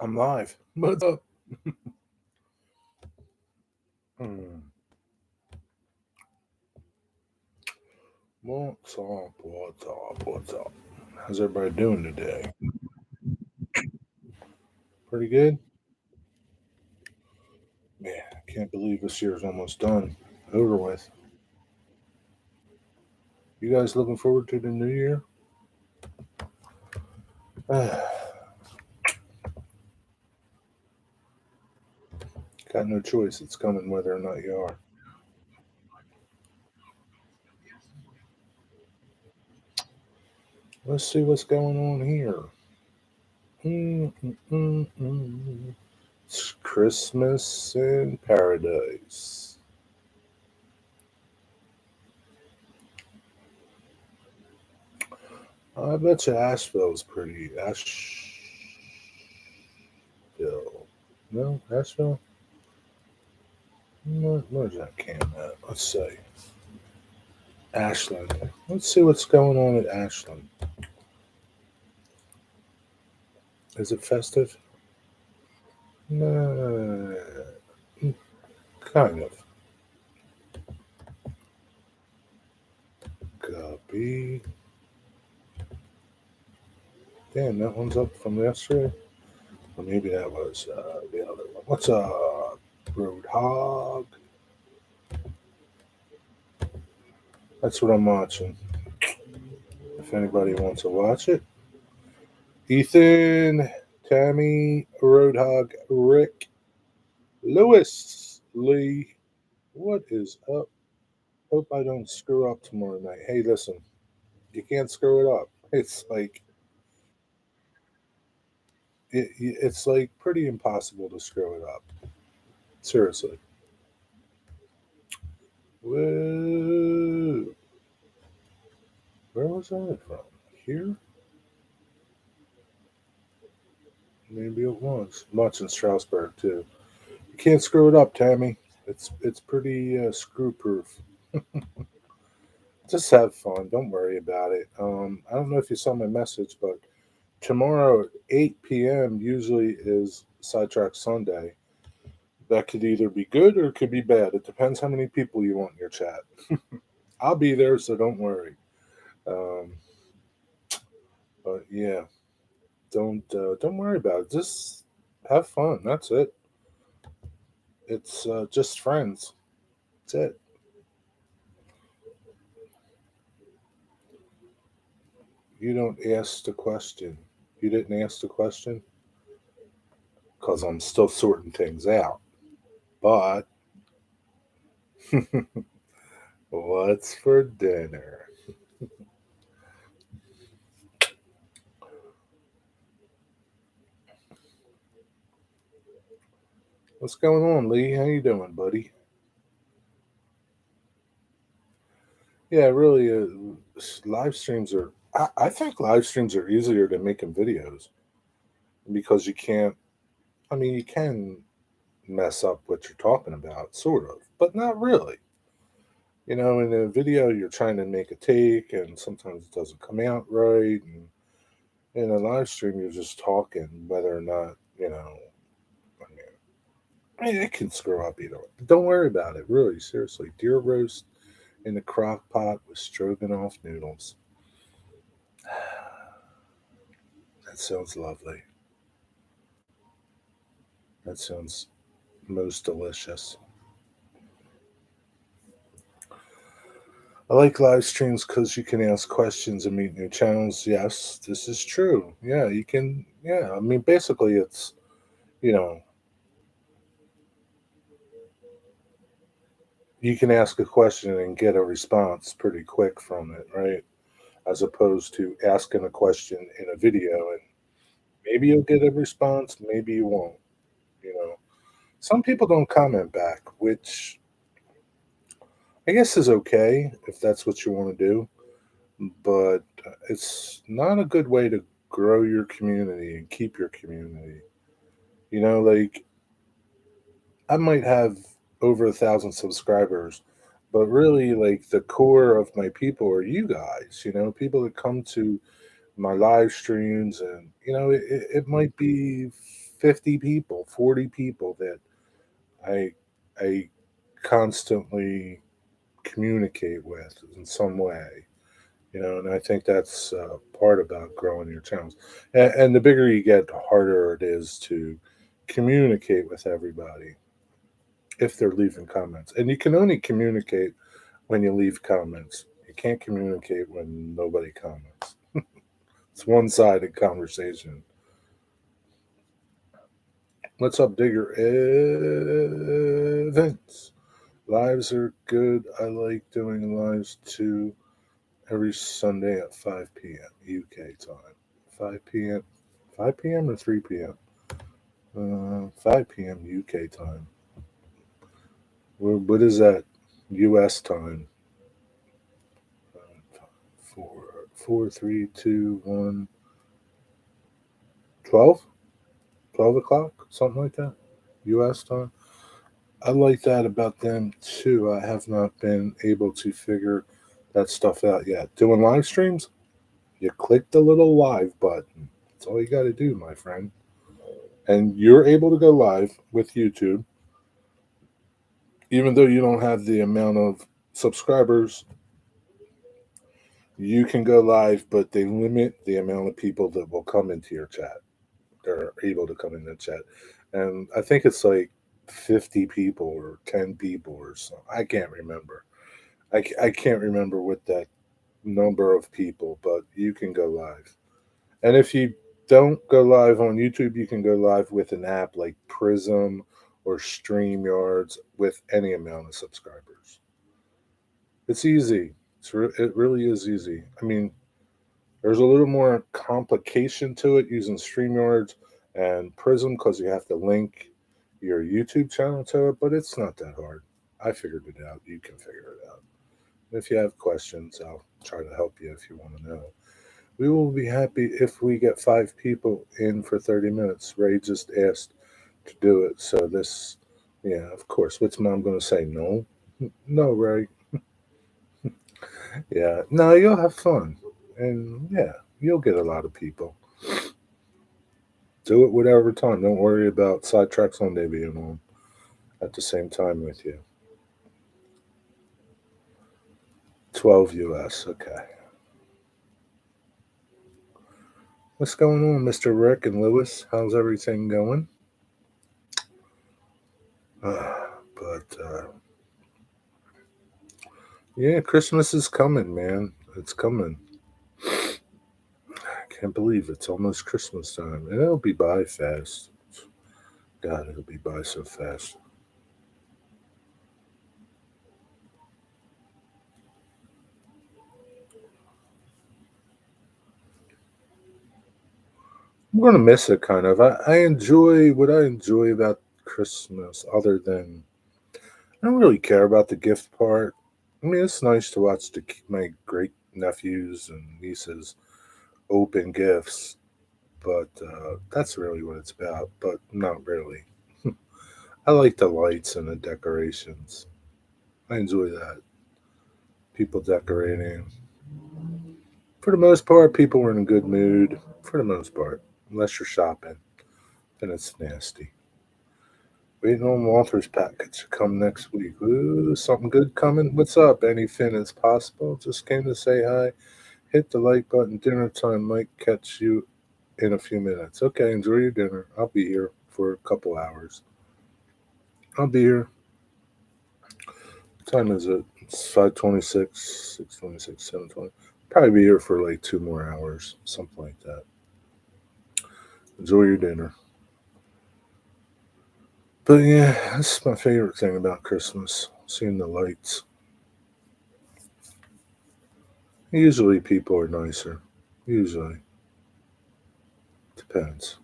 I'm live. What's up? Hmm. What's up? What's up? What's up? How's everybody doing today? Pretty good? Man, I can't believe this year's almost done. Over with. You guys looking forward to the new year? Got no choice. It's coming whether or not you are. Let's see what's going on here. Mm. It's Christmas in paradise. I bet you Asheville's pretty. Asheville. No, Asheville? Where's that cam at? Let's see. Ashland. Let's see what's going on at Ashland. Is it festive? No, kind of. Copy. Damn, that one's up from yesterday. Or maybe that was the other one. What's up, Roadhog? That's what I'm watching. If anybody wants to watch it, Ethan, Tammy, Roadhog, Rick, Lewis, Lee. What is up? Hope I don't screw up tomorrow night. Hey, listen, you can't screw it up. It's like it's like pretty impossible to screw it up. Seriously. Whoa. Where was I from? Here? Maybe it was. Much in Strasbourg too. You can't screw it up, Tammy. It's pretty screw proof. Just have fun. Don't worry about it. I don't know if you saw my message, but tomorrow at 8 p.m. usually is Sidetrack Sunday. That could either be good or it could be bad. It depends how many people you want in your chat. I'll be there, so don't worry. Um, but yeah, don't worry about it. Just have fun. That's it. It's just friends. That's it. You don't ask the question. You didn't ask the question because I'm still sorting things out. But what's for dinner? What's going on, Lee? How you doing, buddy? Yeah, really. Live streams are. I think live streams are easier than making videos because you can't. I mean, you can mess up what you're talking about, sort of, but not really. In a video, you're trying to make a take, and sometimes it doesn't come out right. And in a live stream, you're just talking, whether or not I mean, it can screw up either way. But don't worry about it, really. Seriously, deer roast in the crock pot with stroganoff noodles. That sounds lovely. That sounds most delicious. I like live streams because you can ask questions and meet new channels. Yes, this is true. Yeah, you can. Yeah, I mean, basically, it's you know, you can ask a question and get a response pretty quick from it, right? As opposed to asking a question in a video and maybe you'll get a response, maybe you won't. You know, some people don't comment back, which I guess is okay if that's what you want to do, but it's not a good way to grow your community and keep your community. Like I might have over 1,000 subscribers, but really, like the core of my people are you guys. People that come to my live streams, and it might be 50 people, 40 people that I I constantly communicate with in some way. And I think that's part about growing your channels. And the bigger you get, the harder it is to communicate with everybody if they're leaving comments. And you can only communicate when you leave comments. You can't communicate when nobody comments. It's one-sided conversation. What's up, Digger Events? Lives are good. I like doing lives too every Sunday at 5 p.m. UK time. 5 p.m. 5 p.m. or 3 p.m. 5 p.m. UK time. What is that? US time. 4, 3, 2, 1, 12? 12 o'clock? Something like that? US time? I like that about them too. I have not been able to figure that stuff out yet. Doing live streams, you click the little live button. That's all you got to do, my friend. And you're able to go live with YouTube, even though you don't have the amount of subscribers. You can go live, but they limit the amount of people that will come into your chat. They're able to come in the chat. And I think it's like 50 people or 10 people or something. I can't remember. I can't remember what that number of people, but you can go live. And if you don't go live on YouTube, you can go live with an app like Prism or StreamYards with any amount of subscribers. It's easy. It really is easy. I mean, there's a little more complication to it using StreamYards and Prism because you have to link your YouTube channel to it, but it's not that hard. I figured it out. You can figure it out. If you have questions, I'll try to help you if you want to know. We will be happy if we get 5 people in for 30 minutes. Ray just asked to do it. So this, yeah, of course. What's mom going to say? No? No, Ray. Yeah. No, you'll have fun. And yeah, you'll get a lot of people. Do it whatever time. Don't worry about Sidetrack Sunday being on at the same time with you. 12 US. Okay. What's going on, Mr. Rick and Lewis? How's everything going? But yeah, Christmas is coming, man. It's coming. I can't believe it's almost Christmas time. And it'll be by fast. God, it'll be by so fast. I'm gonna miss it kind of. I enjoy what I enjoy about Christmas, other than I don't really care about the gift part. I mean, it's nice to watch my great nephews and nieces open gifts, but that's really what it's about. But not really. I like the lights and the decorations. I enjoy that. People decorating. For the most part, people are in a good mood. For the most part, unless you're shopping, then it's nasty. Waiting on Walter's package to come next week. Ooh, something good coming. What's up? Anything is possible. Just came to say hi. Hit the like button. Dinner time. Might catch you in a few minutes. Okay, enjoy your dinner. I'll be here for a couple hours. I'll be here. What time is it? It's 5:26, 6:26, 7:20. Probably be here for like 2 more hours, something like that. Enjoy your dinner. But yeah, that's my favorite thing about Christmas, seeing the lights. Usually people are nicer. Usually. Depends.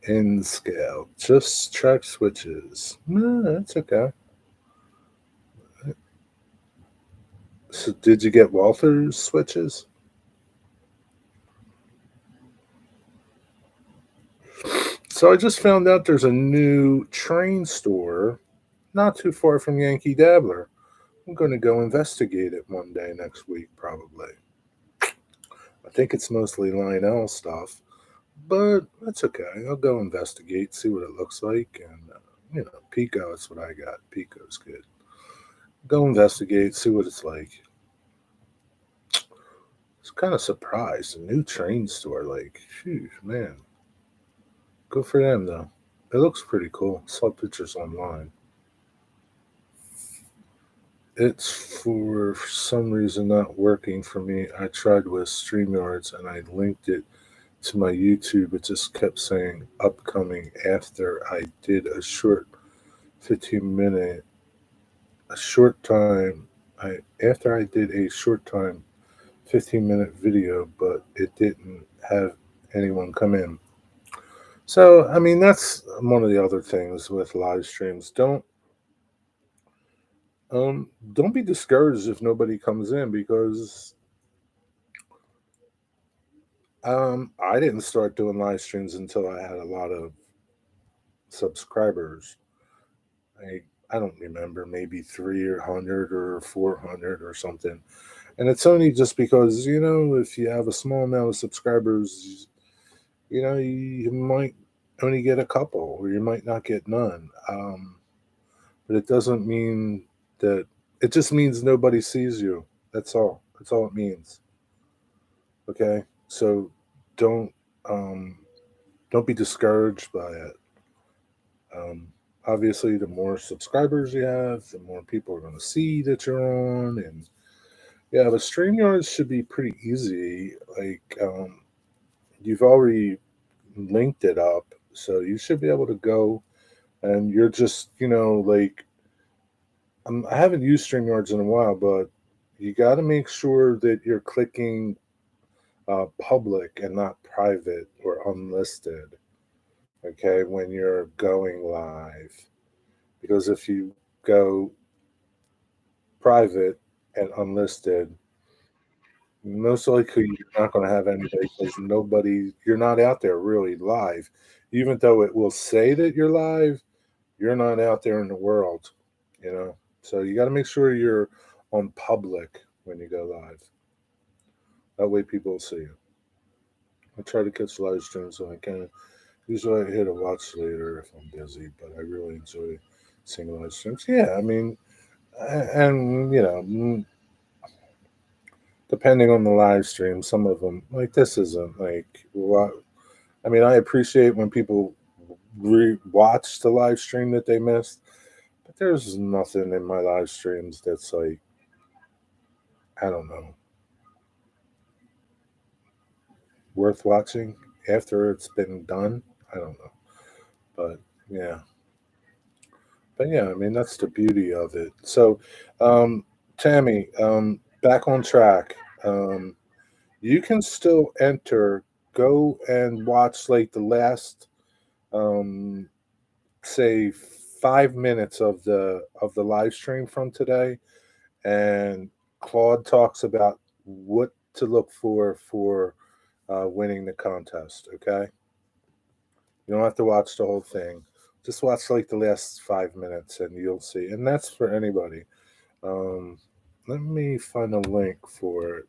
In scale. Just track switches. No, that's okay. So did you get Walther's switches? So I just found out there's a new train store not too far from Yankee Dabbler. I'm going to go investigate it one day next week, probably. I think it's mostly Lionel stuff, but that's okay. I'll go investigate, see what it looks like, and Pico is what I got. Pico's good. Go investigate, see what it's like. It's kind of surprised. A new train store, like, phew, man, good for them though. It looks pretty cool. Saw pictures online. It's for some reason not working for me. I tried with StreamYards and I linked it to my YouTube. It just kept saying upcoming after I did a short 15-minute, a short time. I after I did a short time 15-minute video, but it didn't have anyone come in. So, I mean, that's one of the other things with live streams. Don't be discouraged if nobody comes in because I didn't start doing live streams until I had a lot of subscribers. I don't remember, maybe 300 or 400 or something. And it's only just because, if you have a small amount of subscribers, you might only get a couple or you might not get none. But it doesn't mean that, it just means nobody sees you. That's all. That's all it means. Okay. So don't, um, don't be discouraged by it. Um, Obviously, the more subscribers you have, the more people are going to see that you're on. And yeah, the StreamYards should be pretty easy. Like, you've already linked it up, so you should be able to go and you're just, like, I haven't used StreamYards in a while, but you got to make sure that you're clicking public and not private or unlisted, okay, when you're going live. Because if you go private and unlisted, most likely you're not going to have anybody because you're not out there really live. Even though it will say that you're live, you're not out there in the world, you know. So you got to make sure you're on public when you go live. That way people will see you. I try to catch live streams when I can. Usually I hit a watch later if I'm busy, but I really enjoy seeing live streams. Yeah, I mean, and depending on the live stream, some of them like this isn't like what I mean. I appreciate when people watch the live stream that they missed, but there's nothing in my live streams that's like I don't know worth watching after it's been done. I don't know, but yeah, but yeah, I mean that's the beauty of it. So, um, Tammy, back on track. You can still enter. Go and watch like the last, um, say 5 minutes of the live stream from today, and Claude talks about what to look for winning the contest. Okay, you don't have to watch the whole thing. Just watch like the last 5 minutes, and you'll see. And that's for anybody. Um, Let me find a link for it,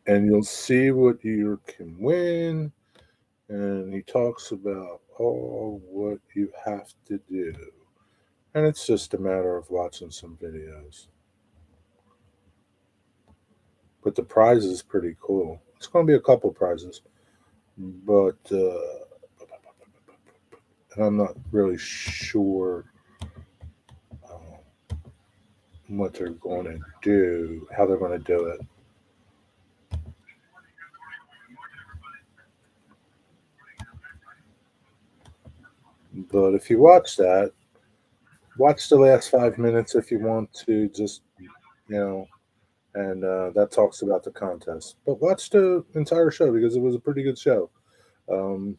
and you'll see what you can win. And he talks about all what you have to do. And it's just a matter of watching some videos. But the prize is pretty cool. It's going to be a couple prizes, but and I'm not really sure what they're going to do, how they're going to do it. But if you watch that, watch the last 5 minutes if you want to, just you know, and that talks about the contest. But watch the entire show because it was a pretty good show. Um,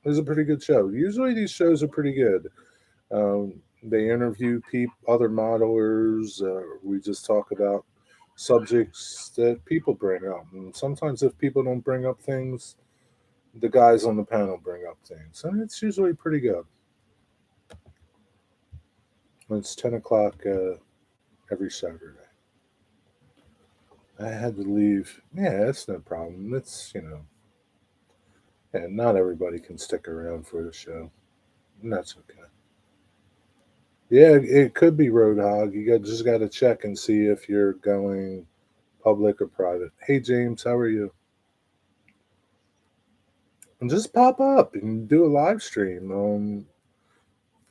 it was a pretty good show. Usually these shows are pretty good. They interview other modelers. We just talk about subjects that people bring up. And sometimes if people don't bring up things, the guys on the panel bring up things. And it's usually pretty good. It's 10 o'clock every Saturday. I had to leave. Yeah, it's no problem. It's. And not everybody can stick around for the show, and that's okay. Yeah, it could be Roadhog. Just got to check and see if you're going public or private. Hey James, how are you? And just pop up and do a live stream.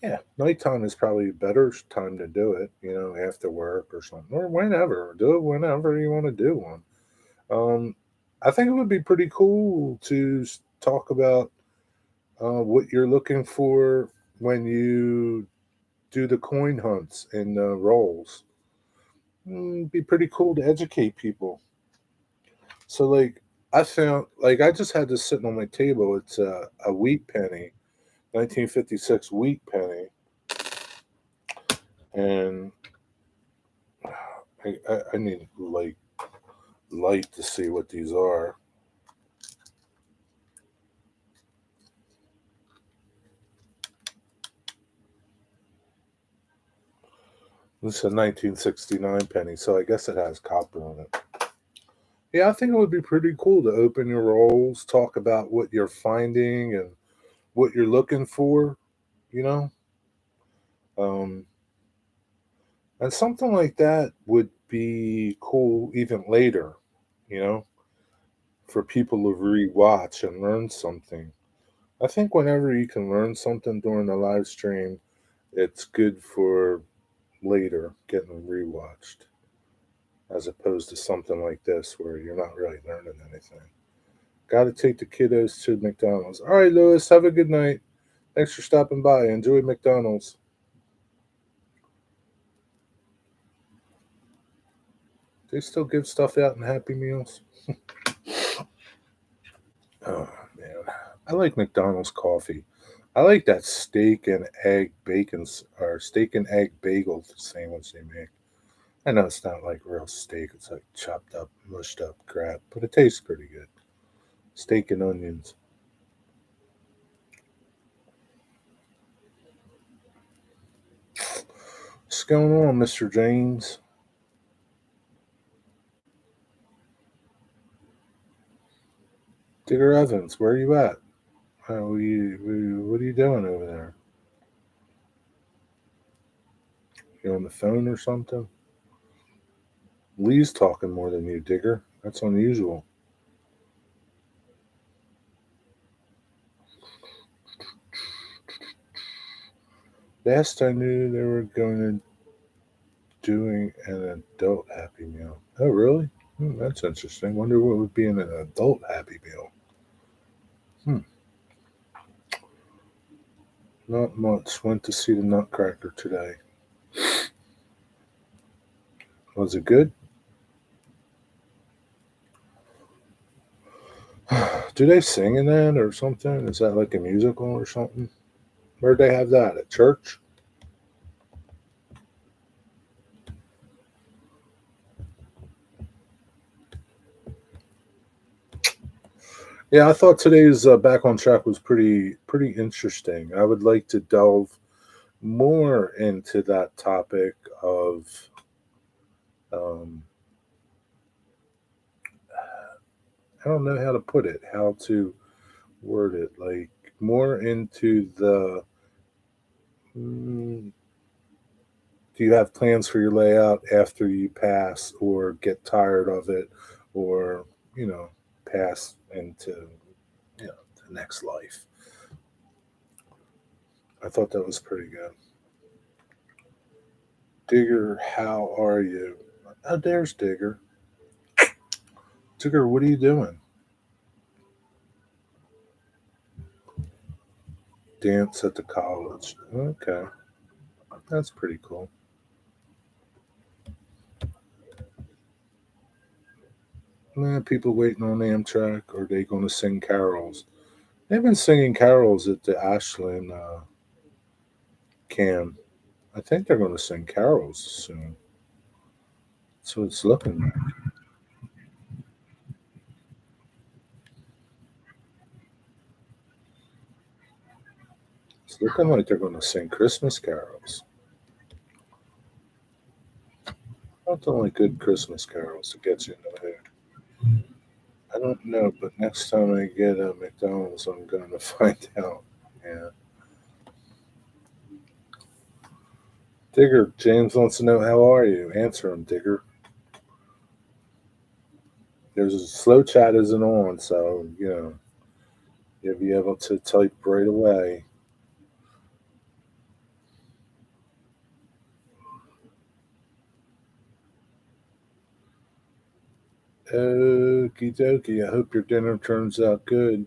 Yeah, nighttime is probably a better time to do it. After work or something, or whenever. Do it whenever you want to do one. Um, I think it would be pretty cool to talk about what you're looking for when you do the coin hunts and rolls. Be pretty cool to educate people. So, like, I found, like, I just had this sitting on my table. It's a wheat penny, 1956 wheat penny, and I need light to see what these are. This is a 1969 penny, so I guess it has copper on it. Yeah, I think it would be pretty cool to open your rolls, talk about what you're finding and what you're looking for, you know? Um, and something like that would be cool even later, you know, for people to rewatch and learn something. I think whenever you can learn something during a live stream, it's good for later getting rewatched, as opposed to something like this where you're not really learning anything. Got to take the kiddos to McDonald's. All right, Lewis, have a good night. Thanks for stopping by. Enjoy McDonald's. They still give stuff out in Happy Meals. Oh man, I like McDonald's coffee. I like that steak and egg bacon or steak and egg bagel sandwich they make. I know it's not like real steak; it's like chopped up, mushed up crap, but it tastes pretty good. Steak and onions. What's going on, Mister James? Digger Evans, where are you at? What are you doing over there? You on the phone or something? Lee's talking more than you, Digger. That's unusual. Last I knew, they were going to doing an adult Happy Meal. Oh, really? That's interesting. Wonder what would be in an adult Happy Meal. Hmm, not much. Went to see the Nutcracker today. Was it good? Do they sing in that or something? Is that like a musical or something? Where'd they have that? At church? Yeah, I thought today's Back on Track was pretty interesting. I would like to delve more into that topic of um, I don't know how to put it, how to word it, like more into the mm, do you have plans for your layout after you pass or get tired of it or, you know, pass into, the next life. I thought that was pretty good. Digger, how are you? Oh, there's Digger. Digger, what are you doing? Dance at the college. Okay, that's pretty cool. People waiting on Amtrak, or are they going to sing carols? They've been singing carols at the Ashland camp. I think they're going to sing carols soon. So it's looking like. It's looking like they're going to sing Christmas carols. Not the only good Christmas carols to get you in the mood. don't know, but next time I get a McDonald's, I'm going to find out. Yeah. Digger, James wants to know how are you? Answer him, Digger. There's a slow chat isn't on, so you'll be able to type right away. Okie dokie. I hope your dinner turns out good.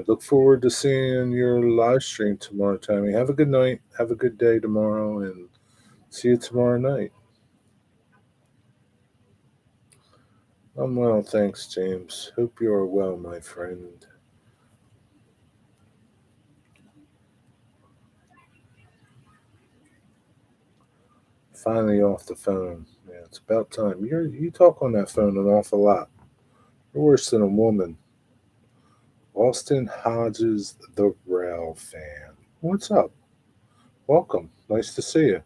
Look forward to seeing your live stream tomorrow, Tommy. Have a good night. Have a good day tomorrow, and see you tomorrow night. I'm well, thanks, James. Hope you are well, my friend. Finally off the phone. Yeah, it's about time. You talk on that phone an awful lot. You're worse than a woman. Austin Hodges, the Rail fan. What's up? Welcome. Nice to see you.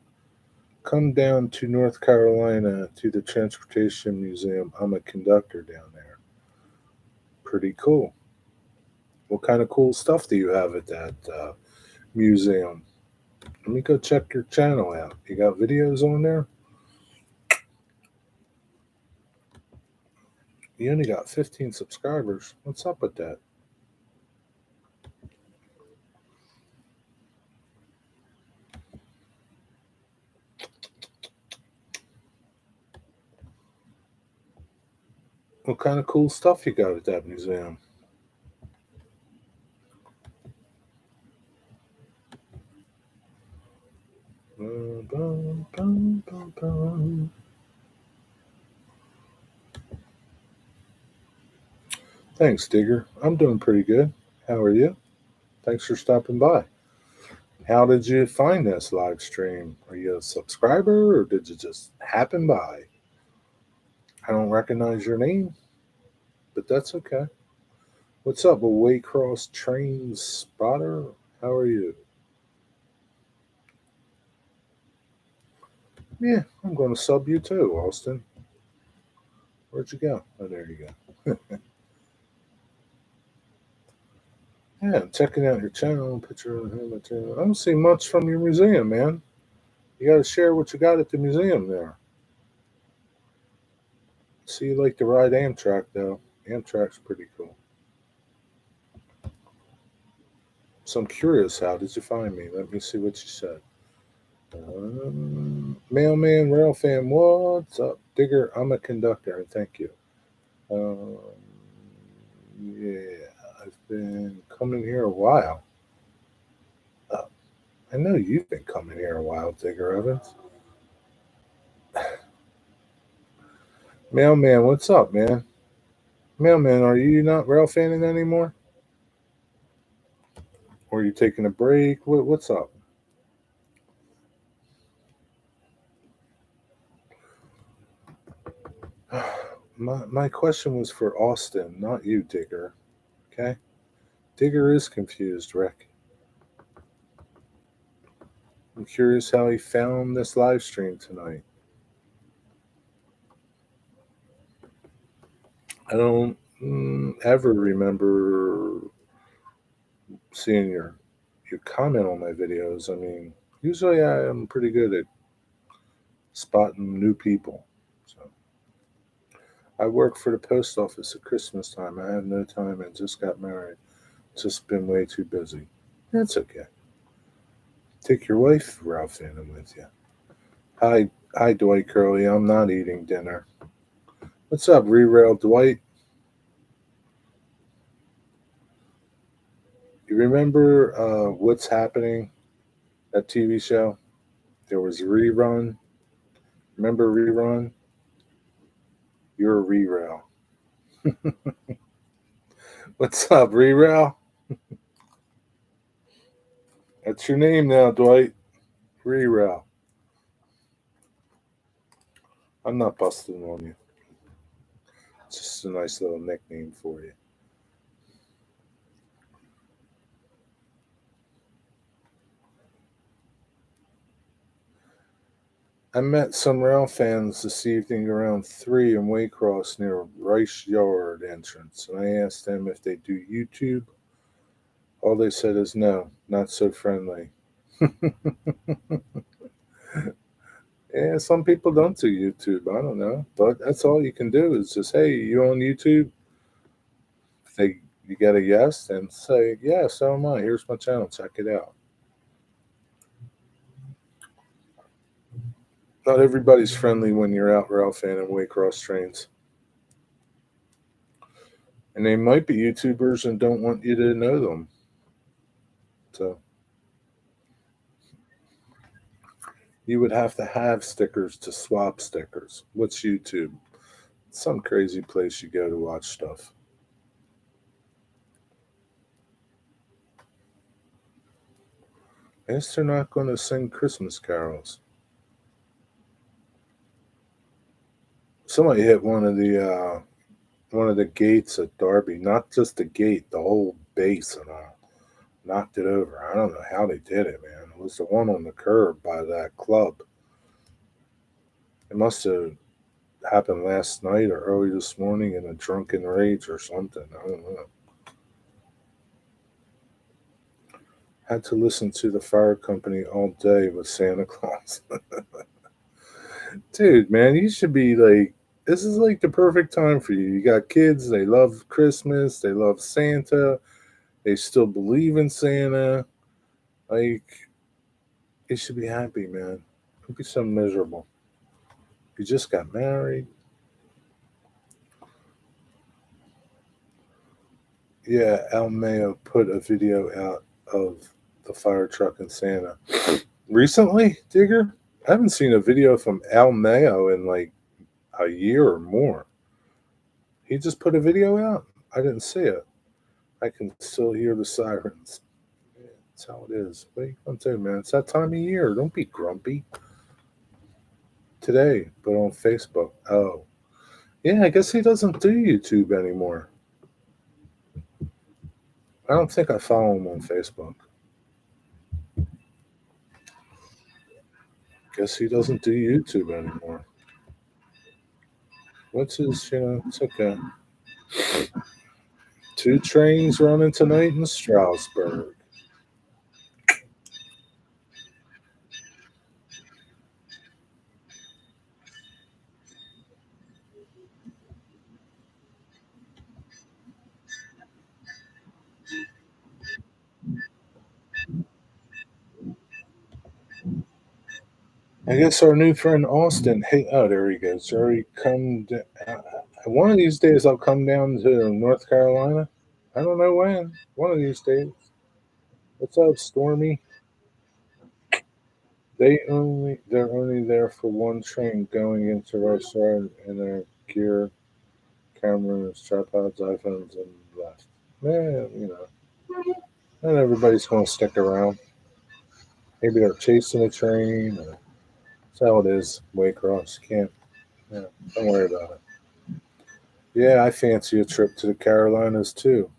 Come down to North Carolina to the Transportation Museum. I'm a conductor down there. Pretty cool. What kind of cool stuff do you have at that museum? Let me go check your channel out. You got videos on there? You only got 15 subscribers. What's up with that? What kind of cool stuff you got at that museum? Bum, bum, bum, bum, bum. Thanks, Digger. I'm doing pretty good. How are you? Thanks for stopping by. How did you find this live stream? Are you a subscriber or did you just happen by? I don't recognize your name, but that's okay. What's up, a Waycross train spotter? How are you? Yeah, I'm going to sub you too, Austin. Where'd you go? Oh, there you go. Yeah, I'm checking out your channel. Picture of him. I don't see much from your museum, man. You got to share what you got at the museum there. See, you like to ride Amtrak, though. Amtrak's pretty cool. So I'm curious, how did you find me? Let me see what you said. Mailman, rail fan, what's up? Digger, I'm a conductor, and thank you. Um, yeah, I've been coming here a while. Uh, I know you've been coming here a while, Digger Evans. Mailman, what's up, man? Mailman, are you not rail fanning anymore? Or are you taking a break? What's up? My question was for Austin, not you, Digger. Okay? Digger is confused, Rick. I'm curious how he found this live stream tonight. I don't ever remember seeing your comment on my videos. I mean, usually I am pretty good at spotting new people. So I work for the post office at Christmas time. I have no time and just got married. Just been way too busy. That's okay. Take your wife, Ralph, in with you. Hi, Dwight Curley. I'm not eating dinner. What's up, Rerail Dwight? You remember What's Happening? That TV show? There was a rerun. Remember rerun? You're a rerail. What's up, rerail? That's your name now, Dwight. Rerail. I'm not busting on you. It's just a nice little nickname for you. I met some rail fans this evening around 3 in Waycross near Rice Yard entrance, and I asked them if they do YouTube. All they said is no, not so friendly. Yeah, some people don't do YouTube. I don't know, but that's all you can do is just, hey, you on YouTube? If you get a yes, then say, yeah, so am I. Here's my channel. Check it out. Not everybody's friendly when you're out rail fan and Waycross trains. And they might be YouTubers and don't want you to know them. So you would have stickers to swap stickers. What's YouTube? It's some crazy place you go to watch stuff. I guess they're not going to sing Christmas carols. Somebody hit one of the gates at Derby. Not just the gate, the whole base, and knocked it over. I don't know how they did it, man. It was the one on the curb by that club. It must have happened last night or early this morning in a drunken rage or something. I don't know. Had to listen to the fire company all day with Santa Claus. Dude, man, you should be like, this is like the perfect time for you. You got kids, they love Christmas, they love Santa, they still believe in Santa. Like, you should be happy, man. Don't be so miserable. You just got married. Yeah, Al Mayo put a video out of the fire truck and Santa. Recently, Digger? I haven't seen a video from Al Mayo in like a year or more. He just put a video out. I didn't see it. I can still hear the sirens. Yeah, that's how it is. What are you going to do, man? It's that time of year. Don't be grumpy. Today, but on Facebook. Oh. Yeah, I guess he doesn't do YouTube anymore. I don't think I follow him on Facebook. Guess he doesn't do YouTube anymore. What's his, it's okay. Two trains running tonight in Strasbourg. I guess our new friend Austin. Hey, oh, there he goes. Already come. One of these days, I'll come down to North Carolina. I don't know when. One of these days. What's up, Stormy? They're only there for one train going into restaurant and their gear, cameras, tripods, iPhones, and left. Man, not everybody's going to stick around. Maybe they're chasing a train. That's how it is. Waycross. Can't. Yeah, don't worry about it. Yeah, I fancy a trip to the Carolinas too.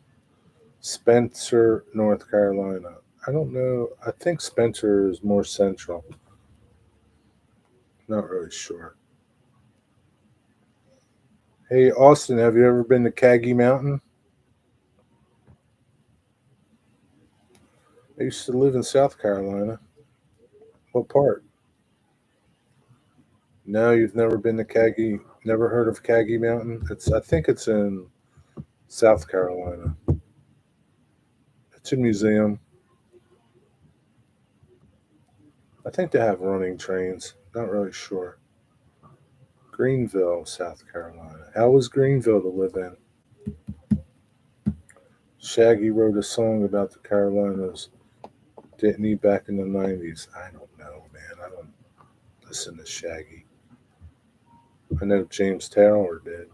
Spencer, North Carolina. I don't know. I think Spencer is more central. Not really sure. Hey, Austin, have you ever been to Caggie Mountain? I used to live in South Carolina. What part? No, you've never been to Caggie. Never heard of Caggie Mountain? I think it's in South Carolina. It's a museum. I think they have running trains. Not really sure. Greenville, South Carolina. How was Greenville to live in? Shaggy wrote a song about the Carolinas, didn't he, back in the 90s? I don't know, man. I don't listen to Shaggy. I know James Taylor did.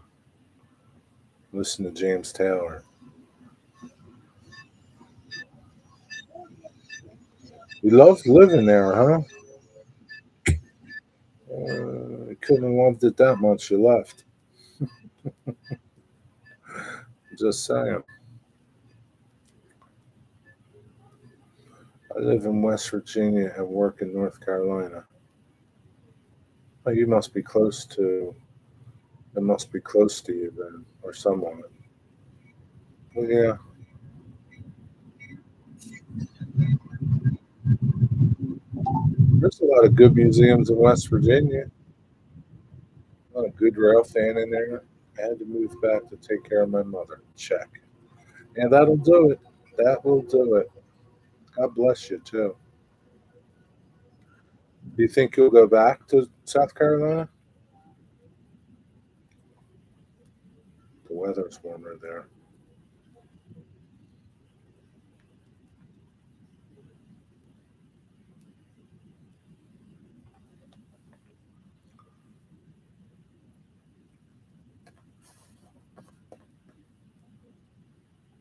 Listen to James Taylor. You loved living there, huh? You couldn't have loved it that much. You left. Just saying. I live in West Virginia and work in North Carolina. Oh, you must be close to it must be close to you then, or someone. Well, yeah, there's a lot of good museums in West Virginia. A lot of good rail fan in there. I had to move back to take care of my mother. Check. And that'll do it. That will do it. God bless you too. Do you think you'll go back to South Carolina? The weather's warmer there.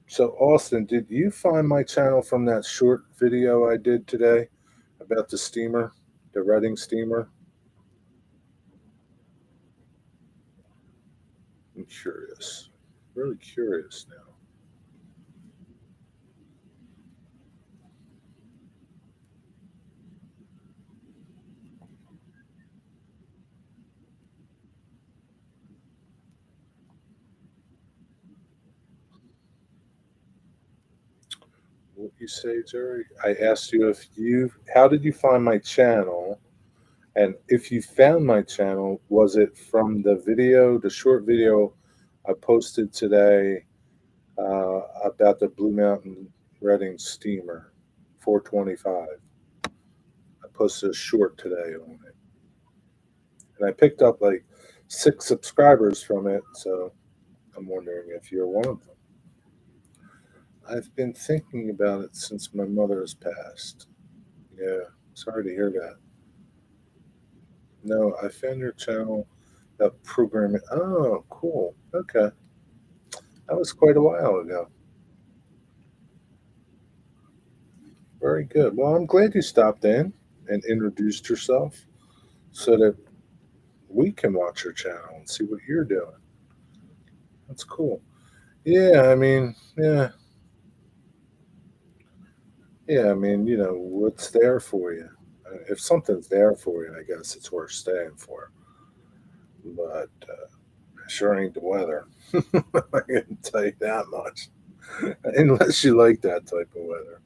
So, Austin, did you find my channel from that short video I did today about the steamer, the Reading steamer? I'm curious. Really curious now. What you say, Jerry? I asked you how did you find my channel? And if you found my channel, was it from the video, the short video I posted today about the Blue Mountain Reading steamer, 425? I posted a short today on it, and I picked up like 6 subscribers from it. So I'm wondering if you're one of them. I've been thinking about it since my mother has passed. Yeah, sorry to hear that. No, I found your channel, that programming. Oh, cool. Okay. That was quite a while ago. Very good. Well, I'm glad you stopped in and introduced yourself so that we can watch your channel and see what you're doing. That's cool. Yeah, I mean, what's there for you? If something's there for you, I guess it's worth staying for. But sure ain't the weather. I can tell you that much. Unless you like that type of weather.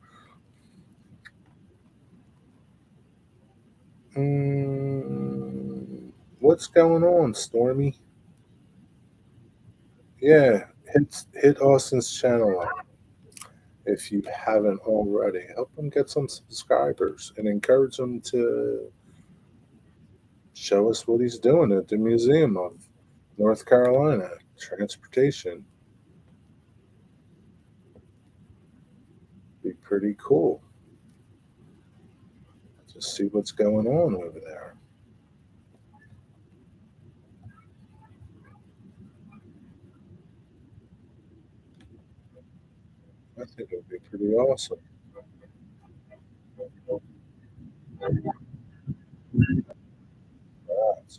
What's going on, Stormy? Yeah, hit Austin's channel up if you haven't already. Help him get some subscribers and encourage him to show us what he's doing at the Museum of North Carolina Transportation. Be pretty cool to see what's going on over there. I think it would be pretty awesome. 2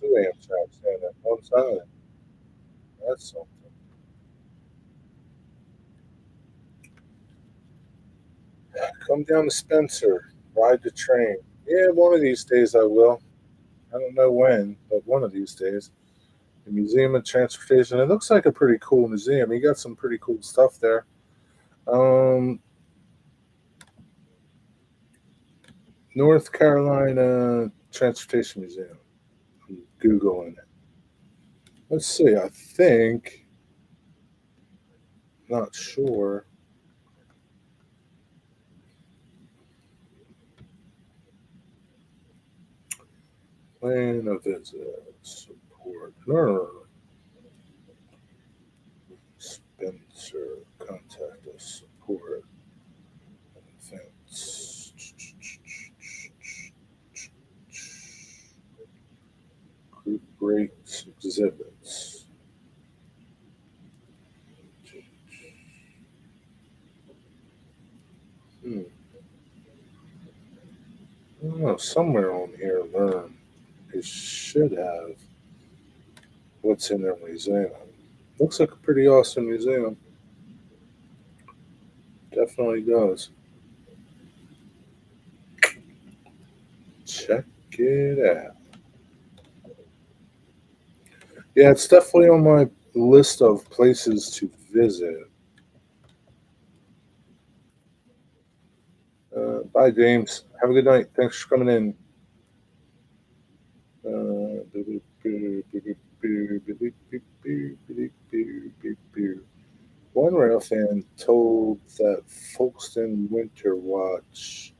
Amtrak stand at one time. That's something. Come down to Spencer, ride the train. Yeah, one of these days I will. I don't know when, but one of these days. The Museum of Transportation. It looks like a pretty cool museum. You got some pretty cool stuff there. Um, North Carolina Transportation Museum. I'm Googling it. Let's see. I think, not sure. Plan a visit. Support. No. Spencer. Contact us. Support. Events. Group rates. Exhibits. Hmm. I don't know. Somewhere on here, learn. It should have what's in their museum. Looks like a pretty awesome museum. Definitely does. Check it out. Yeah, it's definitely on my list of places to visit. Bye, James. Have a good night. Thanks for coming in. One rail fan told that Folkestone Winter Watch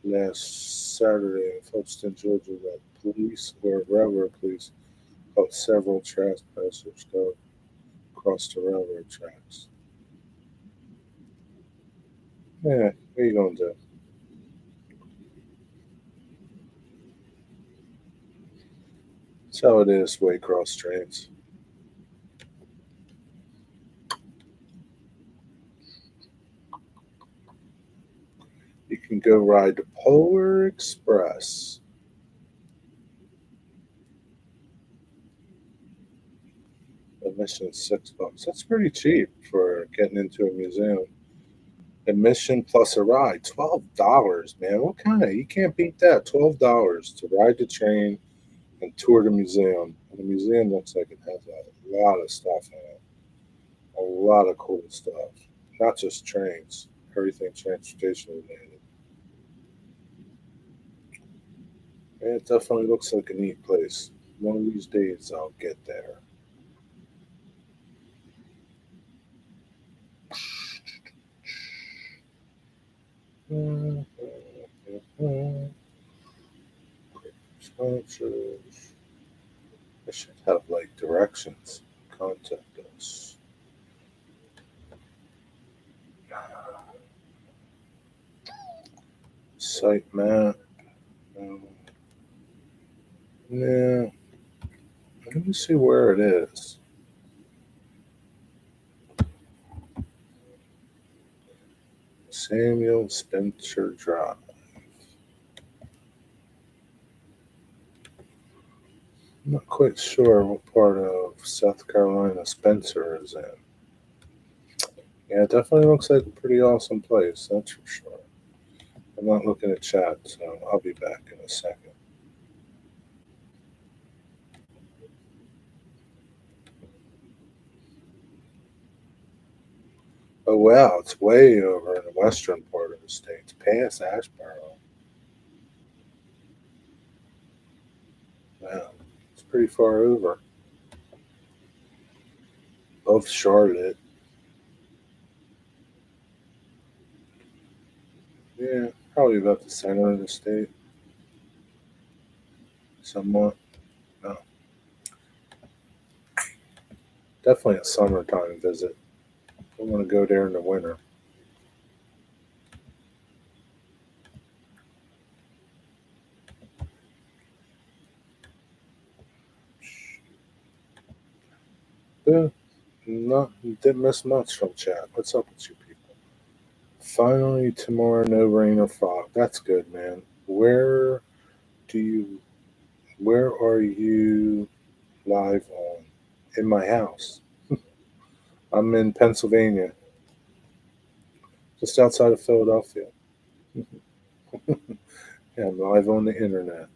last Saturday in Folkestone, Georgia, that police or railroad police caught several trespassers go across the railroad tracks. Yeah, what are you gonna do? That's how it is, Waycross trains. You can go ride the Polar Express. Admission is $6. That's pretty cheap for getting into a museum. Admission plus a ride, $12, man. What kind of? You can't beat that. $12 to ride the train and tour the museum. And the museum looks like it has a lot of stuff in it. A lot of cool stuff. Not just trains. Everything transportation related. And it definitely looks like a neat place. One of these days I'll get there. Sponsors. I should have like directions. Contact us. Site map. No. Yeah. Let me see where it is. Samuel Spencer Drive. I'm not quite sure what part of South Carolina Spencer is in. Yeah, it definitely looks like a pretty awesome place, that's for sure. I'm not looking at chat, so I'll be back in a second. Oh wow, it's way over in the western part of the state. It's past Asheboro. Wow, it's pretty far over. Above Charlotte. Yeah, probably about the center of the state. Somewhat. No, definitely a summertime visit. I want to go there in the winter. Yeah, not didn't miss much from chat. What's up with you people? Finally tomorrow, no rain or fog. That's good, man. Do you where are you live on? In my house. I'm in Pennsylvania, just outside of Philadelphia. Yeah, I'm live on the internet.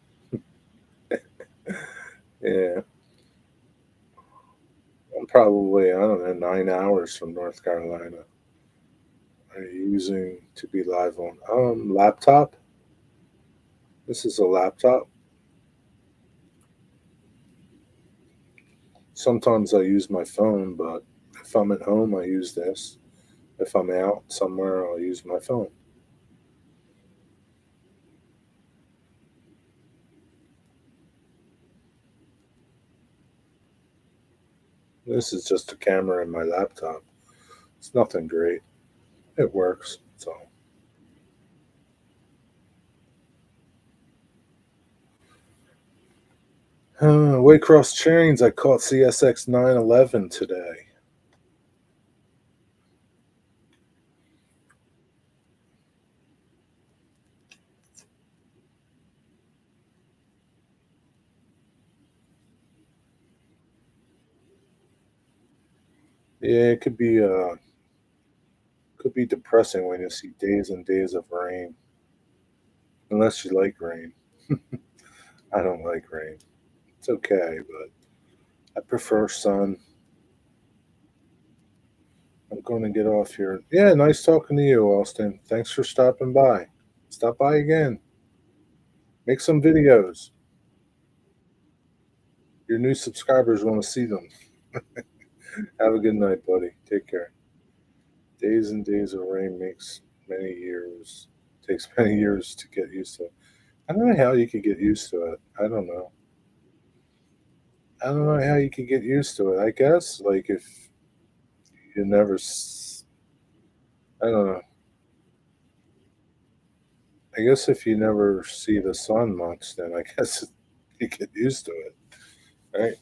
Yeah, I'm probably, I don't know, 9 hours from North Carolina. I'm using to be live on laptop. This is a laptop. Sometimes I use my phone, but if I'm at home, I use this. If I'm out somewhere, I'll use my phone. This is just a camera in my laptop. It's nothing great. It works. So, Waycross Chains. I caught CSX 911 today. Yeah, it could be depressing when you see days and days of rain. Unless you like rain. I don't like rain. It's okay, but I prefer sun. I'm going to get off here. Yeah, nice talking to you, Austin. Thanks for stopping by. Stop by again. Make some videos. Your new subscribers want to see them. Have a good night, buddy. Take care. Days and days of rain makes many years. Takes many years to get used to it. I don't know how you could get used to it. I don't know. I don't know how you could get used to it. I guess like if you never, I don't know. I guess if you never see the sun much, then I guess you get used to it, right?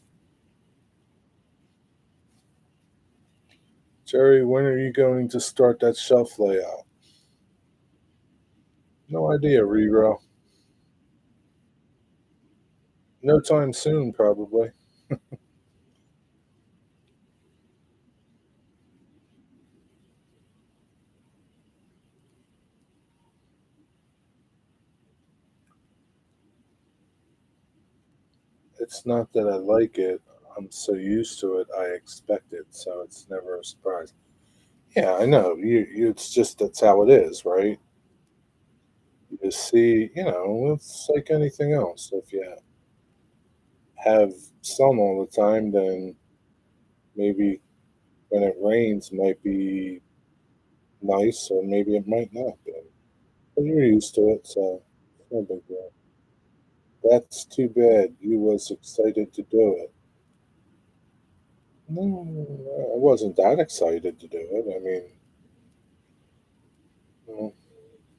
Jerry, when are you going to start that shelf layout? No idea, Rero. No time soon, probably. It's not that I like it. I'm so used to it, I expect it, so it's never a surprise. Yeah, I know. It's just that's how it is, right? You see, it's like anything else. If you have sun all the time, then maybe when it rains might be nice, or maybe it might not be. But you're used to it, so it's no big deal. That's too bad. You was excited to do it. No, I wasn't that excited to do it. I mean, well,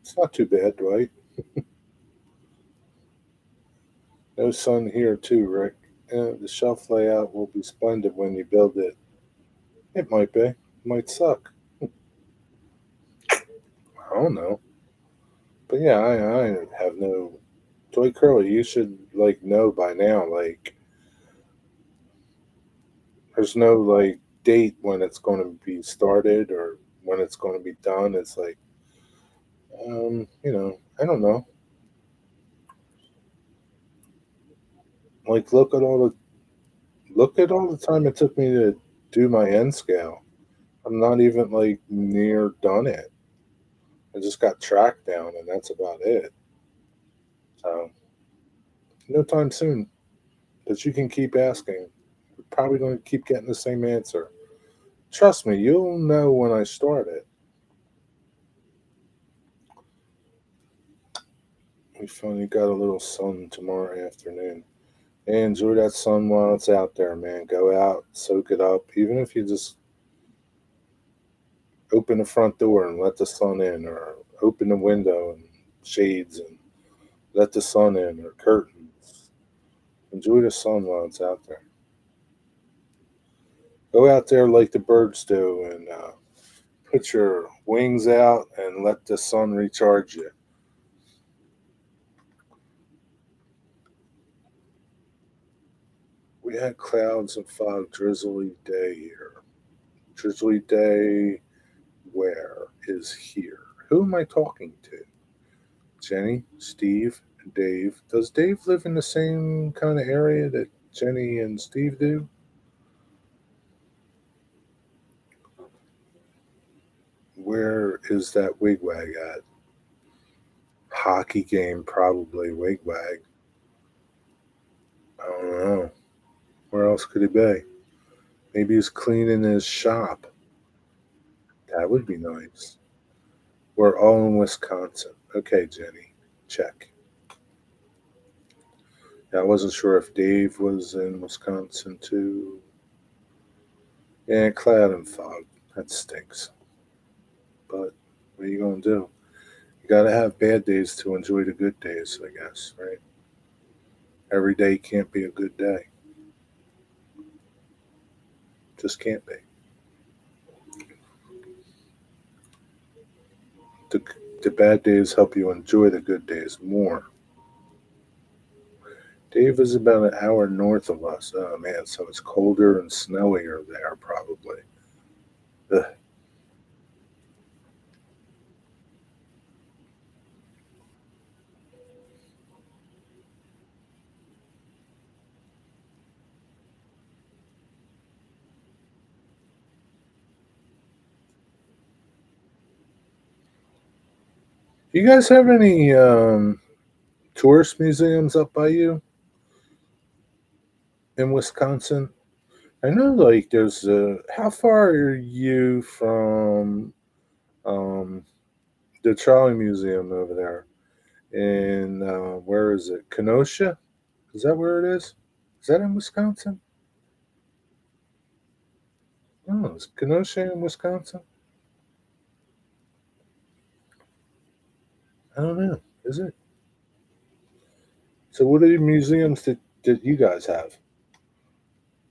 it's not too bad, right? No sun here, too, Rick. The shelf layout will be splendid when you build it. It might be. Might suck. I don't know. But yeah, I have no. Toy Curly, you should like know by now. Like, there's no like date when it's going to be started or when it's going to be done. It's like, I don't know. Like, look at all the time it took me to do my end scale. I'm not even like near done it. I just got tracked down, and that's about it. So no time soon. But you can keep asking. You're probably going to keep getting the same answer. Trust me, you'll know when I start it. We finally got a little sun tomorrow afternoon. And enjoy that sun while it's out there, man. Go out, soak it up. Even if you just open the front door and let the sun in, or open the window and shades and let the sun in, or curtains. Enjoy the sun while it's out there. Go out there like the birds do, and put your wings out and let the sun recharge you. We had clouds and fog, drizzly day here. Drizzly day where is here? Who am I talking to? Jenny, Steve, and Dave. Does Dave live in the same kind of area that Jenny and Steve do? Where is that wigwag at? Hockey game, probably. Wigwag. I don't know. Where else could he be? Maybe he's cleaning his shop. That would be nice. We're all in Wisconsin. Okay, Jenny. Check. Yeah, I wasn't sure if Dave was in Wisconsin too. Yeah, cloud and fog. That stinks. But what are you going to do? You got to have bad days to enjoy the good days, I guess, right? Every day can't be a good day. Just can't be. The, the bad days help you enjoy the good days more. Dave is about an hour north of us. Oh man, so it's colder and snowier there, probably. Ugh. You guys have any tourist museums up by you in Wisconsin? I know, like, there's how far are you from um, the Trolley Museum over there? In where is it? Kenosha? Is that where it is? Is that in Wisconsin? Oh, is Kenosha in Wisconsin? I don't know. Is it? So, what are the museums that you guys have?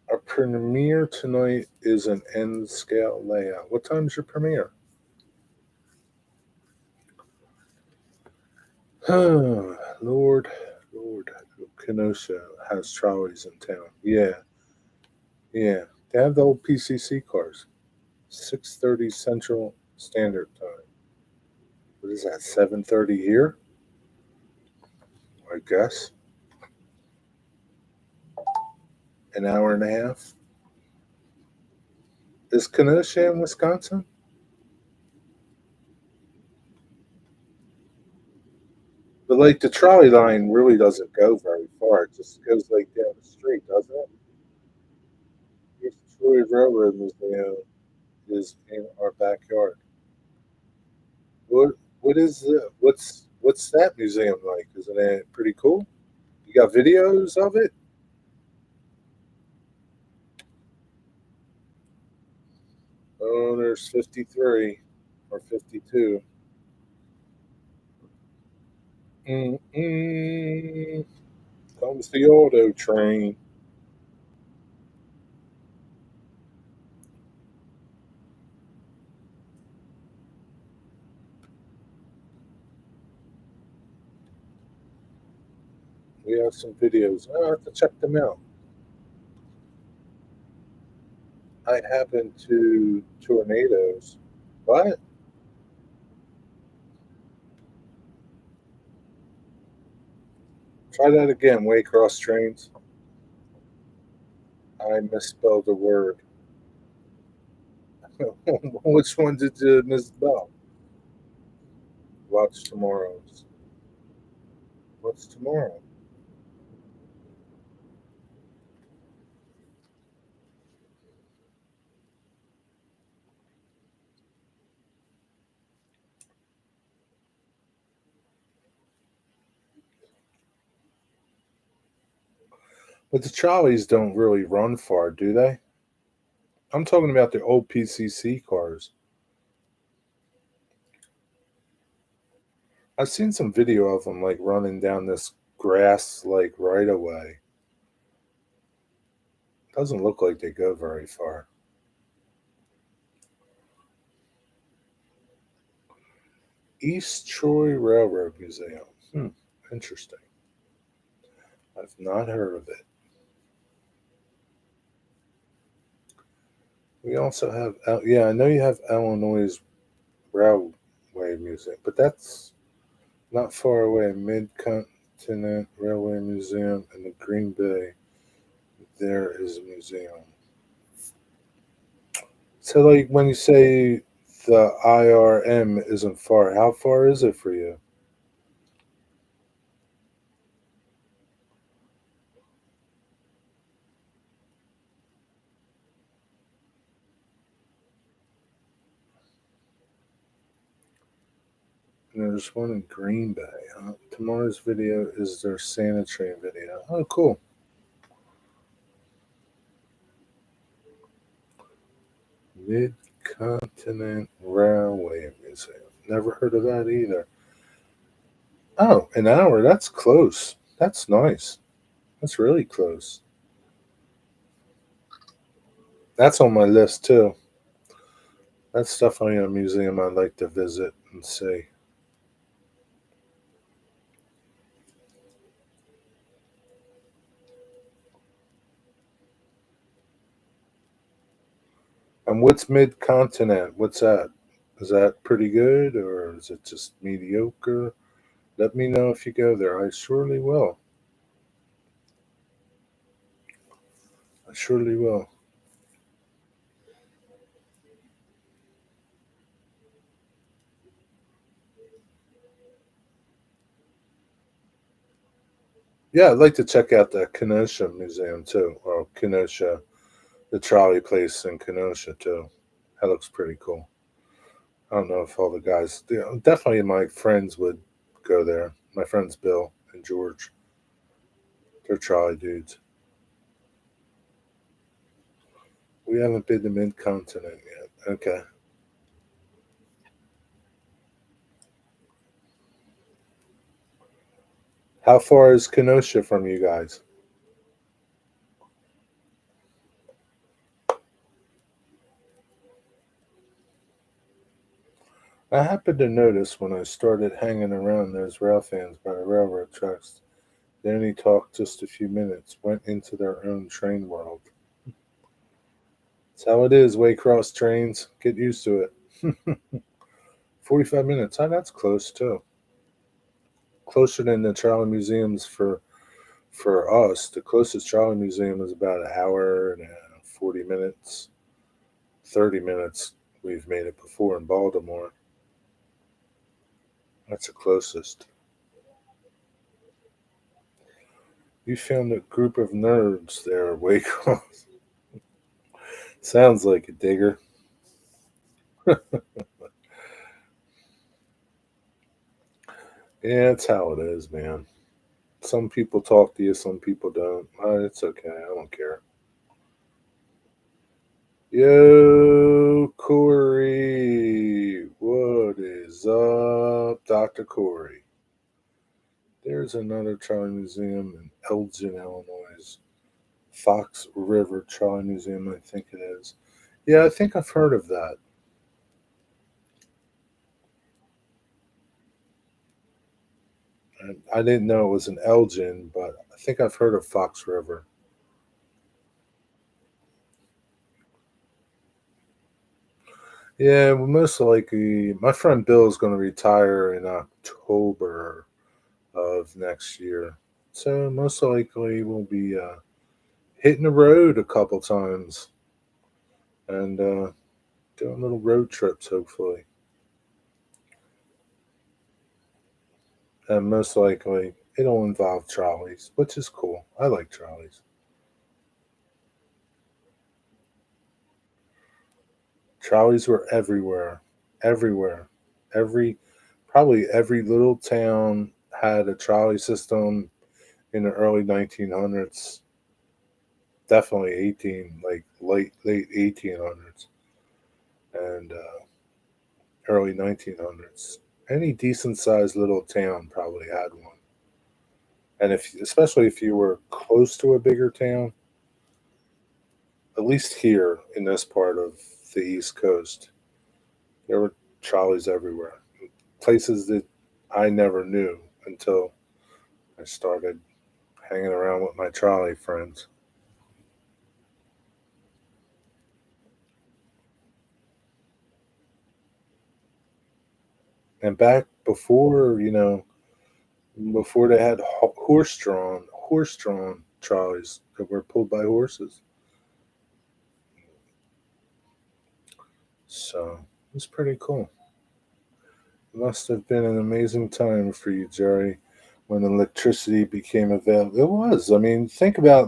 Our premiere tonight is an N scale layout. What time's your premiere? Lord, Lord, Kenosha has trolleys in town. Yeah, yeah. They have the old PCC cars. 6:30 Central Standard Time. What is that? 7:30 here? I guess. An hour and a half. Is Kenosha in Wisconsin? But like the trolley line really doesn't go very far. It just goes like down the street, doesn't it? East Troy Railroad Museum is in our backyard. What what's that museum like? Isn't it pretty cool? You got videos of it? Oh, there's 53 or 52. Mm-mm. Comes the auto train. We have some videos. I have to check them out. I happen to tornadoes. What? Try that again. Waycross trains. I misspelled a word. Which one did you misspell? Watch tomorrow's. What's tomorrow? But the trolleys don't really run far, do they? I'm talking about the old PCC cars. I've seen some video of them like running down this grass like right away. Doesn't look like they go very far. East Troy Railroad Museum. Interesting. I've not heard of it. We also have, yeah, I know you have Illinois Railway Museum, but that's not far away. Mid Continent Railway Museum in the Green Bay. There is a museum. So, like, when you say the IRM isn't far, how far is it for you? And there's one in Green Bay. Tomorrow's video is their Santa train video. Oh, cool. Mid Continent Railway Museum. Never heard of that either. Oh, an hour. That's close. That's nice. That's really close. That's on my list too. That's definitely a museum I'd like to visit and see. And what's mid continent? What's that? Is that pretty good or is it just mediocre? Let me know if you go there. I surely will. I surely will. Yeah, I'd like to check out the Kenosha Museum too, or Kenosha, the trolley place in Kenosha too. That looks pretty cool. I don't know if all the guys, definitely my friends would go there. My friends Bill and George, they're trolley dudes. We haven't been to Mid Continent yet. Okay. How far is Kenosha from you guys? I happened to notice when I started hanging around those rail fans by the railroad tracks, they only talked just a few minutes, went into their own train world. That's how it is, Waycross trains. Get used to it. 45 minutes. Oh, that's close too. Closer than the trolley museums for us. The closest trolley museum is about an hour and 40 minutes, 30 minutes. We've made it before in Baltimore. That's the closest. You found a group of nerds there, Waycross. Sounds like a digger. Yeah, it's how it is, man. Some people talk to you, some people don't. It's okay. I don't care. Yo, Corey. What is up, Dr. Corey? There's another Trolley Museum in Elgin, Illinois. Fox River Trolley Museum, I think it is. Yeah, I think I've heard of that. I didn't know it was in Elgin, but I think I've heard of Fox River. Yeah, well, most likely, my friend Bill is going to retire in October of next year. So most likely we'll be hitting the road a couple times and doing little road trips, hopefully. And most likely it'll involve trolleys, which is cool. I like trolleys. Trolleys were everywhere, everywhere. Every Probably every little town had a trolley system in the early 1900s. Definitely 18, like late 1800s and early 1900s. Any decent sized little town probably had one. And if especially if you were close to a bigger town, at least here in this part of the East Coast, there were trolleys everywhere. Places that I never knew until I started hanging around with my trolley friends. And back before, before they had horse-drawn trolleys that were pulled by horses. So it was pretty cool. It must have been an amazing time for you, Jerry, when electricity became available. It was. I mean, think about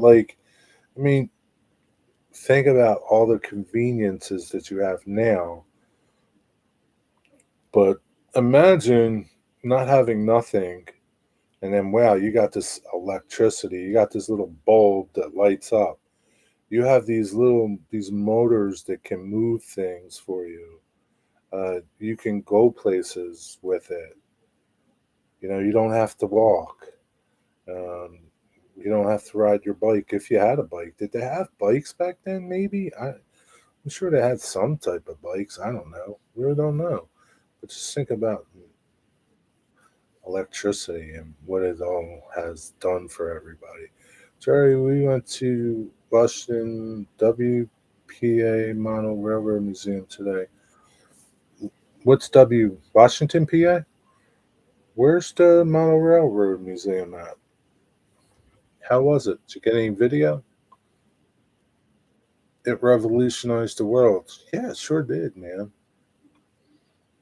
all the conveniences that you have now, but imagine not having nothing and then wow, you got this electricity, you got this little bulb that lights up. You have these motors that can move things for you. You can go places with it. You don't have to walk. Um, you don't have to ride your bike if you had a bike. Did they have bikes back then? Maybe I'm sure they had some type of bikes. I don't know. Really don't know. But just think about electricity and what it all has done for everybody. Jerry, we went to Washington WPA Model Railroad Museum today. What's Washington PA? Where's the Model Railroad Museum at? How was it? Did you get any video? It revolutionized the world. Yeah, it sure did, man.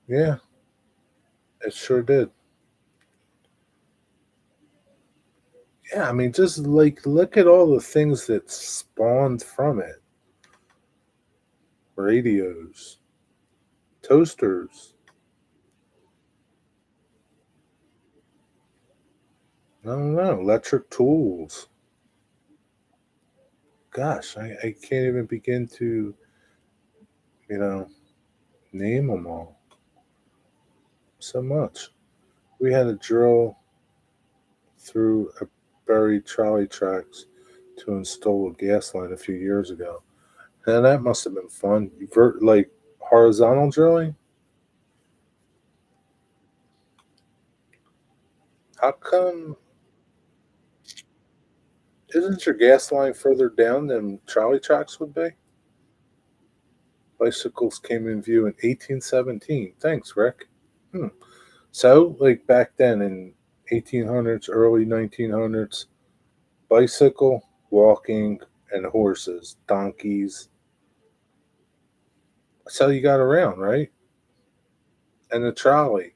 Yeah, it sure did. Yeah, I mean, just like look at all the things that spawned from it: radios, toasters. I don't know, electric tools. Gosh, I can't even begin to, you know, name them all. So much. We had to drill through a buried trolley tracks to install a gas line a few years ago. And that must have been fun. Like horizontal drilling? How come isn't your gas line further down than trolley tracks would be? Bicycles came in view in 1817. Thanks, Rick. Hmm. So, like back then in 1800s, early 1900s, bicycle, walking, and horses, donkeys. That's how you got around, right? And the trolley.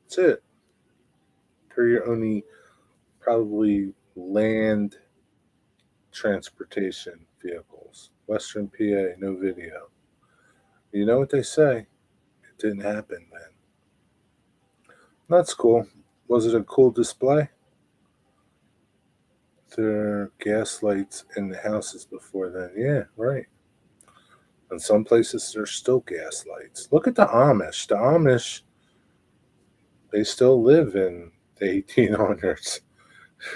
That's it. They're your only probably land transportation vehicles. Western PA, no video. You know what they say? It didn't happen then. That's cool. Was it a cool display? There are gas lights in the houses before then. Yeah, right. In some places, there's still gas lights. Look at the Amish. The Amish, they still live in the 1800s.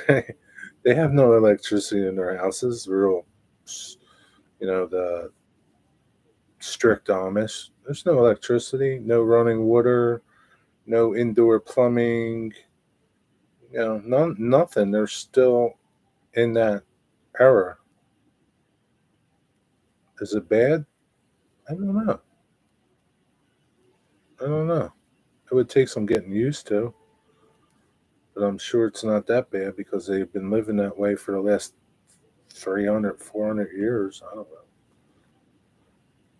They have no electricity in their houses. Real, the strict Amish. There's no electricity, no running water, no indoor plumbing. Nothing. They're still in that era. Is it bad? I don't know. I don't know. It would take some getting used to, but I'm sure it's not that bad because they've been living that way for the last 300, 400 years. I don't know.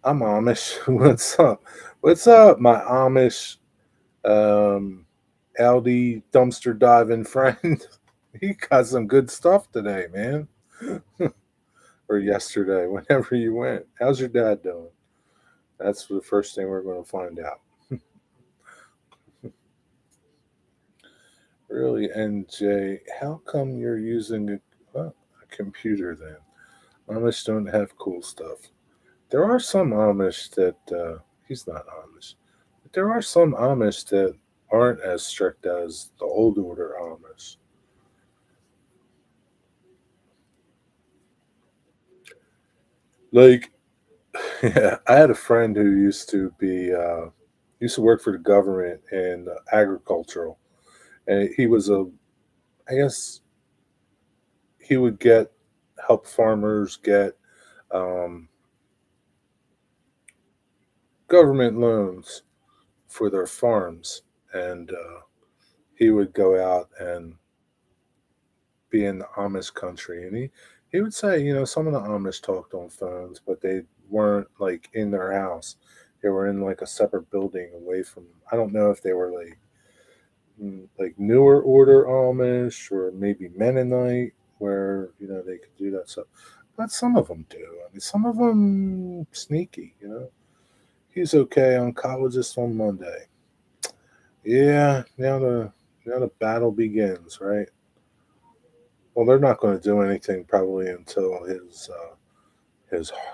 I'm Amish. What's up? What's up, my Amish um, Aldi dumpster diving friend? He got some good stuff today, man. Or yesterday, whenever you went. How's your dad doing? That's the first thing we're going to find out. Really, NJ, how come you're using a computer then? Amish don't have cool stuff. There are some Amish that, he's not Amish, but there are some Amish that aren't as strict as the old order Amish. Like, yeah, I had a friend who used to work for the government in agricultural, and he was I guess he would help farmers get um, government loans for their farms, and he would go out and be in the Amish country, and he would say, some of the Amish talked on phones, but they weren't like in their house. They were in like a separate building away from. I don't know if they were like newer order Amish or maybe Mennonite, where they could do that stuff. But some of them do. I mean, some of them sneaky. He's okay. Oncologist on Monday. Yeah, now the battle begins, right? Well, they're not going to do anything probably until his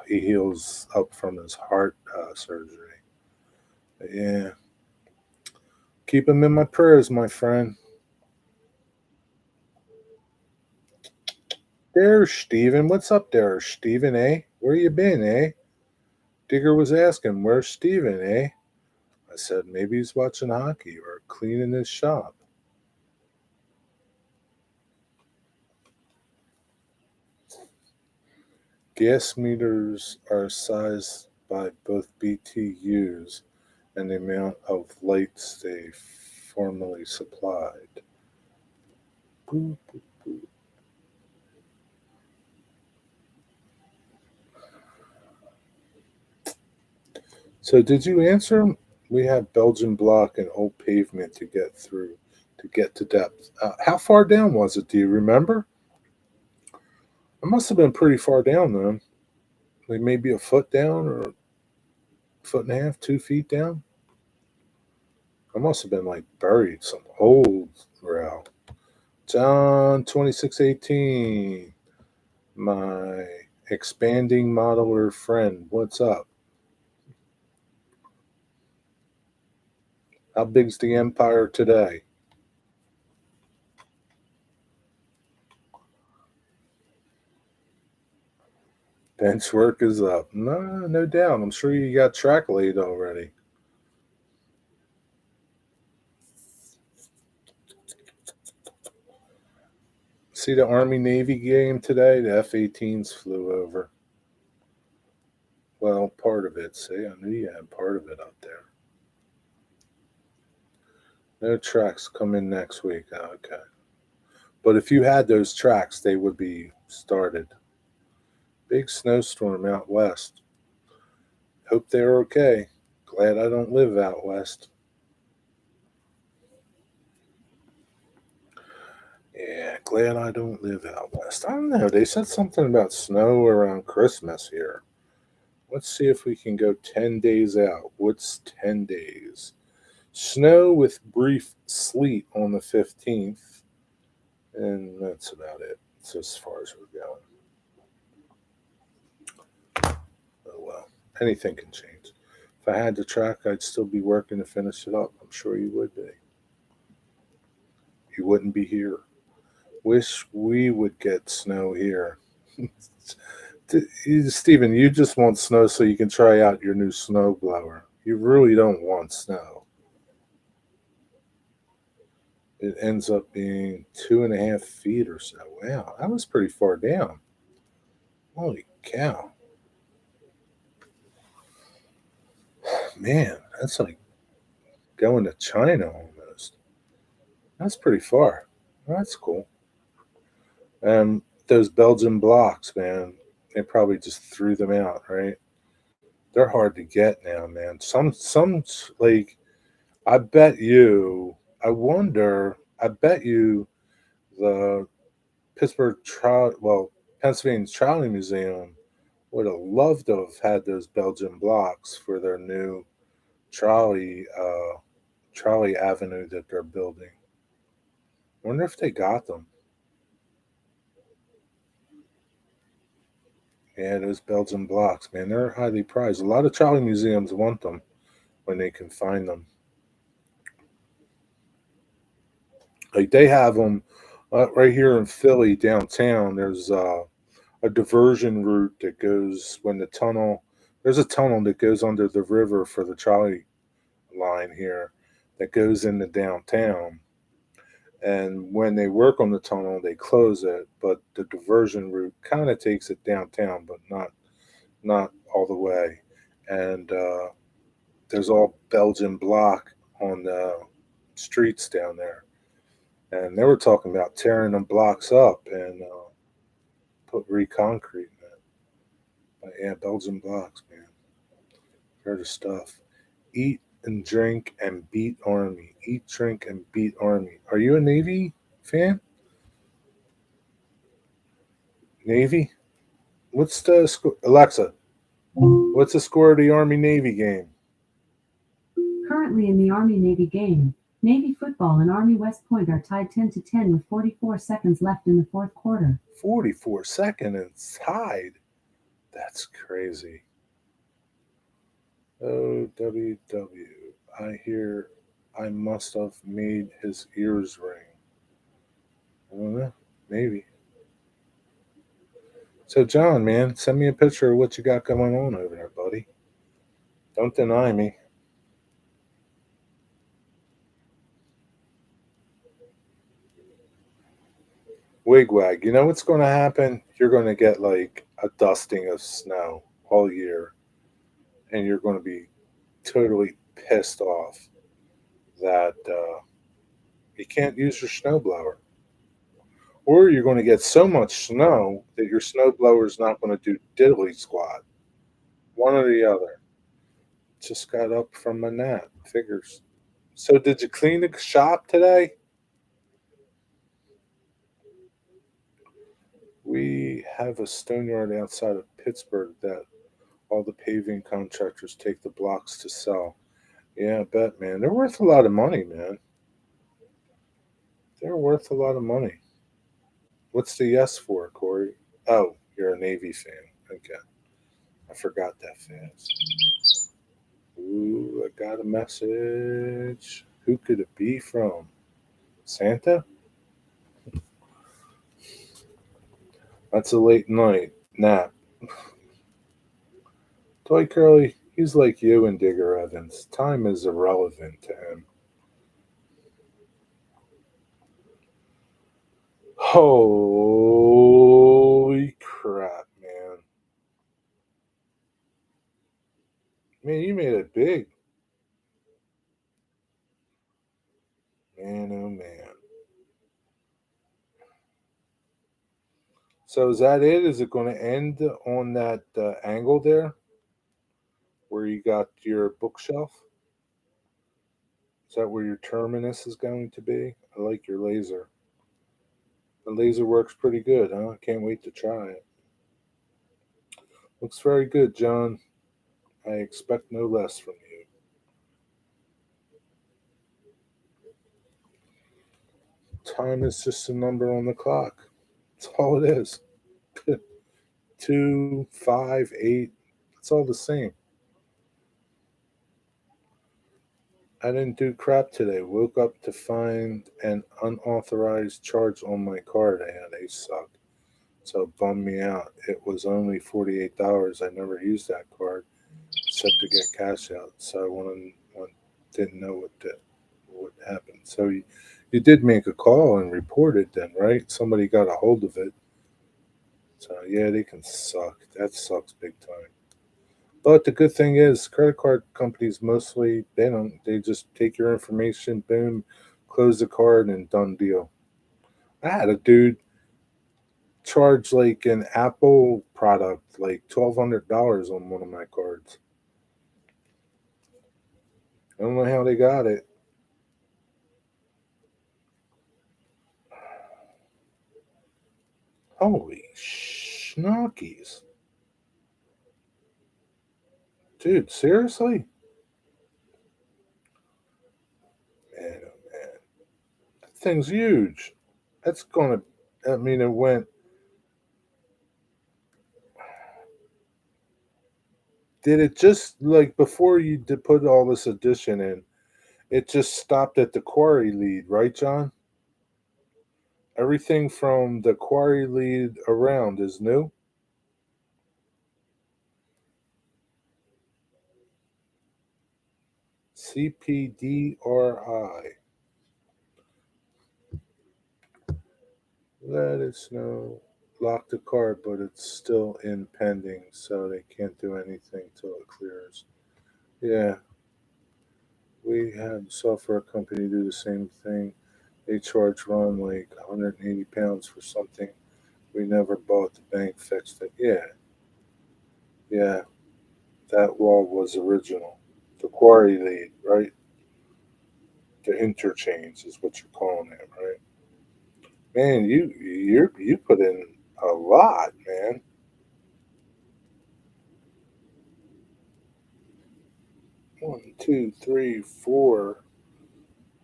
he heals up from his heart surgery. But yeah, keep him in my prayers, my friend. There's Steven. What's up there, Steven, eh? Where you been, eh? Digger was asking, where's Steven, eh? I said, maybe he's watching hockey or cleaning his shop. Gas meters are sized by both BTUs and the amount of lights they formerly supplied. Boop, boop, boop. So, did you answer him? We have Belgian block and old pavement to get through to get to depth. How far down was it? Do you remember? It must have been pretty far down then. Like maybe a foot down or a foot and a half, 2 feet down. I must have been like buried some old row. John 2618, my expanding modeler friend. What's up? How big's the empire today? Bench work is up. No doubt. I'm sure you got track laid already. See the Army Navy game today? The F-18s flew over. Well, part of it. See, I knew you had part of it up there. No tracks come in next week. Oh, okay. But if you had those tracks, they would be started. Big snowstorm out west. Hope they're okay. Glad I don't live out west. Yeah, glad I don't live out west. I don't know. They said something about snow around Christmas here. Let's see if we can go 10 days out. What's 10 days? Snow with brief sleet on the 15th. And that's about it. It's as far as we're going. Oh, well. Anything can change. If I had the track, I'd still be working to finish it up. I'm sure you would be. You wouldn't be here. Wish we would get snow here. Steven, you just want snow so you can try out your new snow blower. You really don't want snow. It ends up being 2.5 feet or so. Wow, that was pretty far down. Holy cow. Man, that's like going to China almost. That's pretty far. That's cool. Those Belgian blocks, man, they probably just threw them out, right? They're hard to get now, man. Some like I bet you. I bet you the Pittsburgh Trolley, well, Pennsylvania Trolley Museum would have loved to have had those Belgian blocks for their new trolley trolley avenue that they're building. I wonder if they got them. Yeah, those Belgian blocks, man, they're highly prized. A lot of trolley museums want them when they can find them. Like they have them right here in Philly downtown. There's a diversion route that goes when the tunnel. There's a tunnel that goes under the river for the trolley line here that goes into downtown. And when they work on the tunnel, they close it. But the diversion route kind of takes it downtown, but not all the way. And there's all Belgian block on the streets down there. And they were talking about tearing them blocks up and put reconcrete in it. But yeah, Belgian blocks, man. They're the stuff. Eat and drink and beat Army. Eat, drink, and beat Army. Are you a Navy fan? Navy? What's the score? Alexa, what's the score of the Army Navy game? Currently in the Army-Navy game, Navy football and Army West Point are tied 10-10 with 44 seconds left in the fourth quarter. 44 seconds and tied. That's crazy. OWW. I hear I must have made his ears ring. I don't know. Maybe. So, John, man, send me a picture of what you got going on over there, buddy. Don't deny me. Wigwag, you know what's going to happen? You're going to get like a dusting of snow all year, and you're going to be totally pissed off that you can't use your snowblower. Or you're going to get so much snow that your snowblower is not going to do diddly squat. One or the other. Just got up from my nap. Figures. So, did you clean the shop today? have a stone yard outside of Pittsburgh that all the paving contractors take the blocks to sell. Yeah, I bet, man. They're worth a lot of money, man. They're worth a lot of money. What's the yes for, Corey? Oh, you're a Navy fan. Okay. I forgot that fast. Ooh, I got a message. Who could it be from? Santa? That's a late night nap. Toy Curly, he's like you and Digger Evans. Time is irrelevant to him. Holy crap, man. Man, you made it big. Man, oh man. So is that it? Is it going to end on that angle there where you got your bookshelf? Is that where your terminus is going to be? I like your laser. The laser works pretty good, huh? Can't wait to try it. Looks very good, John. I expect no less from you. Time is just a number on the clock. That's all it is. 2, 5, 8. It's all the same. I didn't do crap today. Woke up to find an unauthorized charge on my card. Yeah, they suck. So it bummed me out. It was only $48. I never used that card except to get cash out. So I didn't know what happened. So you did make a call and reported then, right? Somebody got a hold of it. So yeah, they can suck. That sucks big time. But the good thing is, credit card companies mostly they just take your information, boom, close the card, and done deal. I had a dude charge like an Apple product like $1,200 on one of my cards. I don't know how they got it. Holy schnockies, dude! Seriously, man, oh man, that thing's huge. That's gonna. I mean, it went. Did it just like before you did put all this addition in? It just stopped at the quarry lead, right, John? Everything from the quarry lead around is new. CPDRI. Let us know. Lock the card, but it's still in pending, so they can't do anything till it clears. Yeah, we had a software company do the same thing. They charge Ron like 180 pounds for something we never bought. The bank fixed it. Yeah, yeah, that wall was original. The quarry lead, right? The interchange is what you're calling it, right? Man, you put in a lot, man.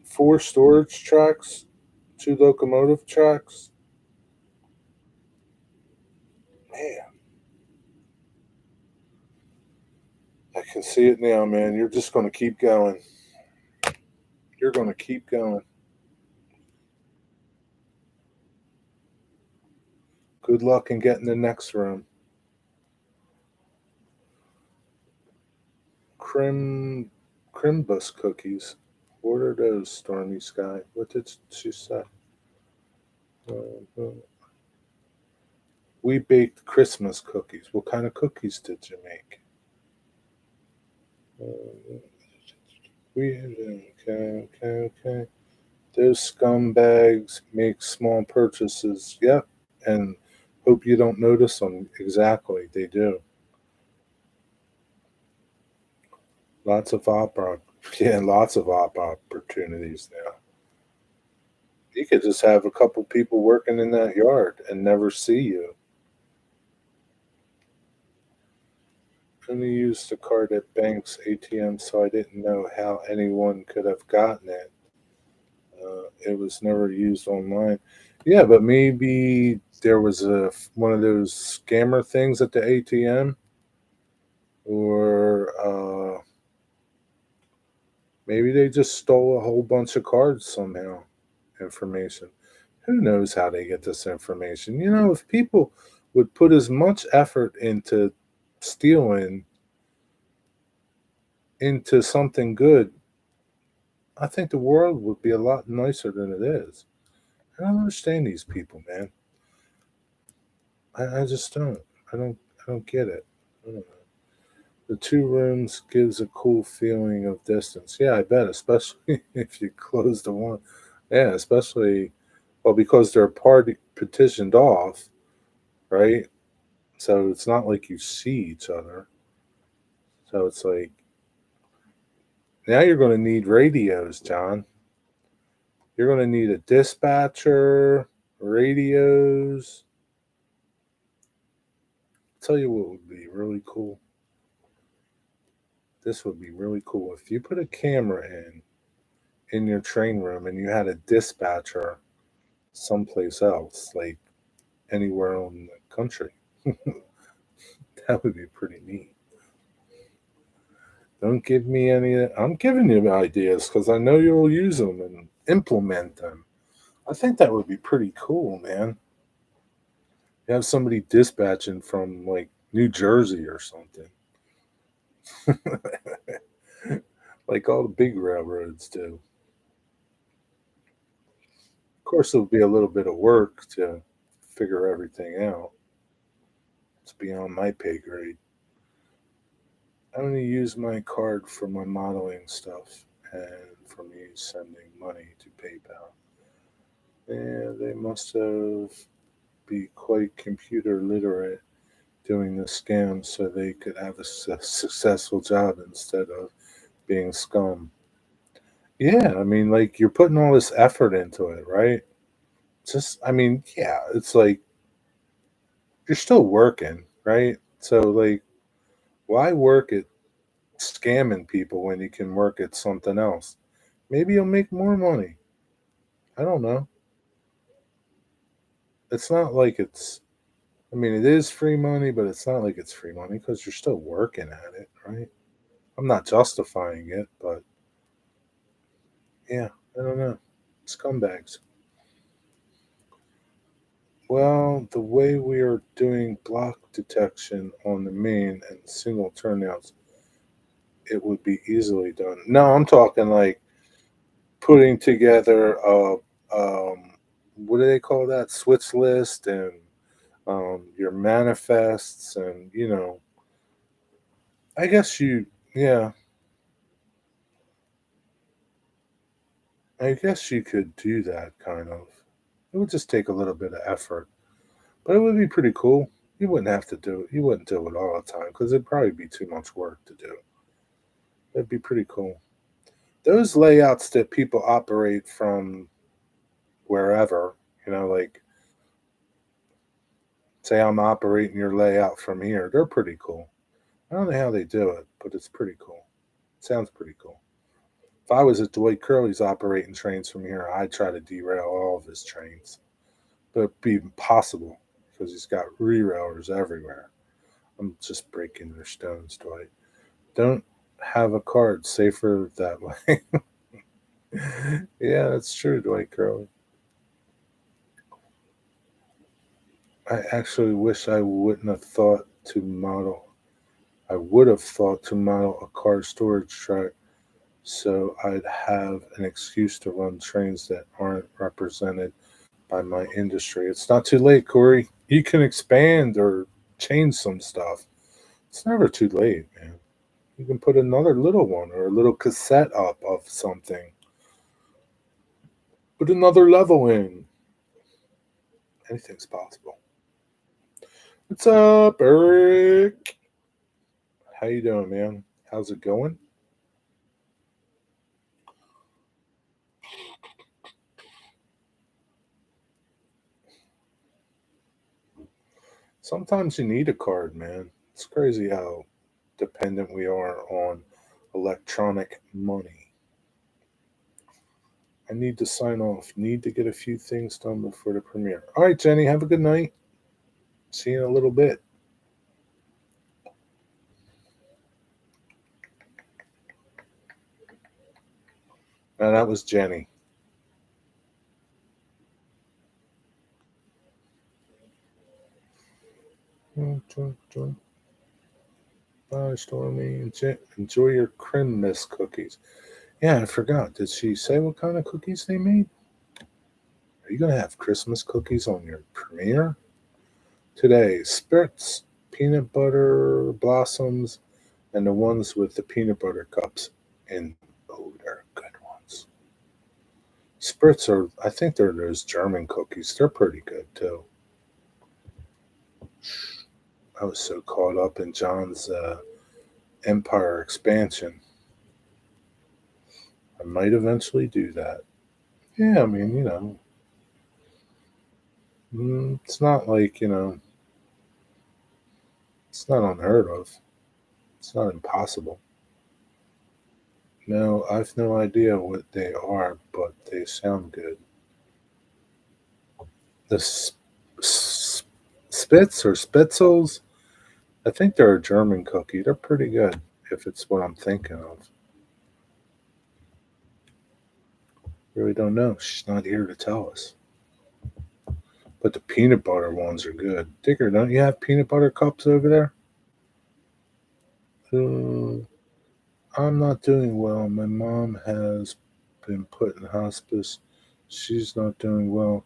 4 storage tracks, 2 locomotive tracks. Man, I can see it now, man. You're just going to keep going. You're going to keep going. Good luck in getting the next room. Crim, Crimbus cookies. What are those, Stormy Sky? What did she say? Uh, we baked Christmas cookies. What kind of cookies did you make? Uh, okay. Those scumbags make small purchases. Yep, and hope you don't notice them. Exactly, they do. Lots of yeah, lots of opportunities now. You could just have a couple people working in that yard and never see you. only used the card at bank's ATM, so I didn't know how anyone could have gotten it. It was never used online. Yeah, but maybe there was a one of those scammer things at the ATM, or maybe they just stole a whole bunch of cards somehow. Information. Who knows how they get this information? You know, if people would put as much effort into stealing into something good, I think the world would be a lot nicer than it is. I don't understand these people, man. I just don't. I don't. I don't get it. I don't know. The two rooms gives a cool feeling of distance. Yeah, I bet, especially if you close the one. Yeah, especially well because they're party petitioned off, right? So it's not like you see each other. So it's like now you're going to need radios, John. You're going to need a dispatcher, radios. Tell you what would be really cool. This would be really cool if you put a camera in your train room and you had a dispatcher someplace else, like anywhere in the country. That would be pretty neat. Don't give me any. I'm giving you ideas because I know you'll use them and implement them. I think that would be pretty cool, man. You have somebody dispatching from like New Jersey or something, like all the big railroads do. Of course, it'll be a little bit of work to figure everything out. It's beyond my pay grade. I only use my card for my modeling stuff and for me sending money to PayPal. Yeah, they must have be quite computer literate doing the scam so they could have a successful job instead of being scum. Yeah, I mean, like you're putting all this effort into it, right? Just, I mean, yeah, it's like you're still working, right? So, like, why work at scamming people when you can work at something else? Maybe you'll make more money. I don't know. It's not like it's, I mean, it is free money, but it's not like it's free money because you're still working at it, right? I'm not justifying it, but yeah, I don't know. Scumbags. Well, the way we are doing block detection on the main and single turnouts, it would be easily done. No, I'm talking like putting together a what do they call that? Switch list and your manifests and I guess yeah, I guess you could do that kind of. It would just take a little bit of effort, but it would be pretty cool. You wouldn't have to do it. You wouldn't do it all the time because it'd probably be too much work to do. It'd be pretty cool. Those layouts that people operate from wherever, like say I'm operating your layout from here, they're pretty cool. I don't know how they do it, but it's pretty cool. Sounds pretty cool. If I was at Dwight Curley's operating trains from here, I'd try to derail all of his trains. But it'd be impossible because he's got rerailers everywhere. I'm just breaking their stones, Dwight. Don't have a card safer that way. Yeah, that's true, Dwight Curley. I actually wish I wouldn't have thought to model. I would have thought to model a car storage track so I'd have an excuse to run trains that aren't represented by my industry. It's not too late, Corey. You can expand or change some stuff. It's never too late, man. You can put another little one or a little cassette up of something. Put another level in. Anything's possible. What's up, Eric? How you doing, man? How's it going? Sometimes you need a card, man. It's crazy how. dependent we are on electronic money. I need to sign off. Need to get a few things done before the premiere. All right, Jenny, have a good night. See you in a little bit. Now, that was Jenny. Bye, Stormy. Enjoy your cream mist cookies. Yeah, I forgot. Did she say what kind of cookies they made? Are you going to have Christmas cookies on your premiere? Today, Spirits, peanut butter blossoms, and the ones with the peanut butter cups. And, oh, they're good ones. Spritz are, I think they're those German cookies. They're pretty good too. I was so caught up in John's Empire expansion. I might eventually do that. Yeah, I mean, it's not like, it's not unheard of. It's not impossible. No, I've no idea what they are, but they sound good. The Spitz or Spitzels, I think they're a German cookie. They're pretty good, if it's what I'm thinking of. Really don't know. She's not here to tell us. But the peanut butter ones are good. Digger, don't you have peanut butter cups over there? I'm not doing well. My mom has been put in hospice. She's not doing well.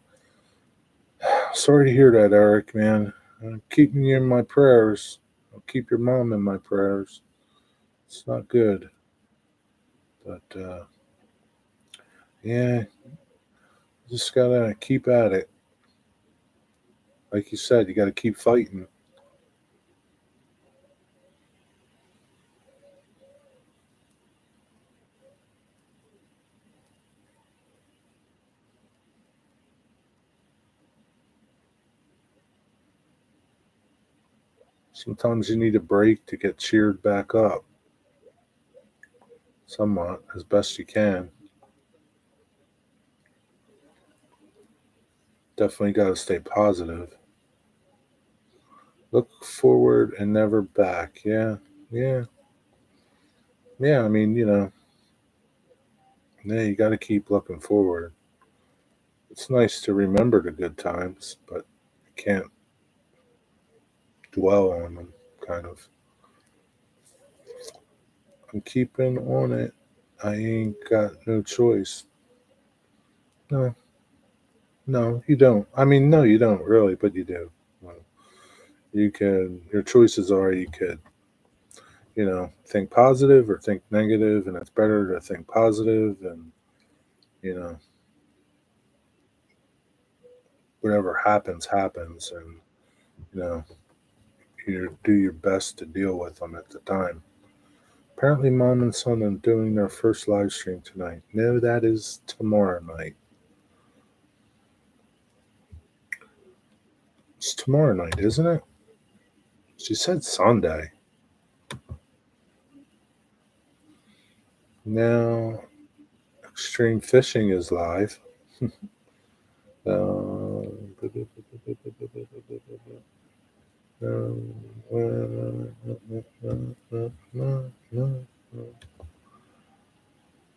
Sorry to hear that, Eric, man. I'm keeping you in my prayers. I'll keep your mom in my prayers. It's not good. But, yeah, just gotta keep at it. Like you said, you gotta keep fighting. Sometimes you need a break to get cheered back up. Somewhat, as best you can. Definitely got to stay positive. Look forward and never back. Yeah, yeah, yeah. I mean, yeah, you got to keep looking forward. It's nice to remember the good times, but you can't dwell on them, kind of. I'm keeping on it. I ain't got no choice. No, no, you don't. I mean, no, you don't really, but you do. Well, you can, your choices are you could, think positive or think negative, and it's better to think positive and, you know, whatever happens, happens. And, you know, you do your best to deal with them at the time. Apparently, mom and son are doing their first live stream tonight. No, that is tomorrow night. It's tomorrow night, isn't it? She said Sunday. Now, Extreme Fishing is live. Uh,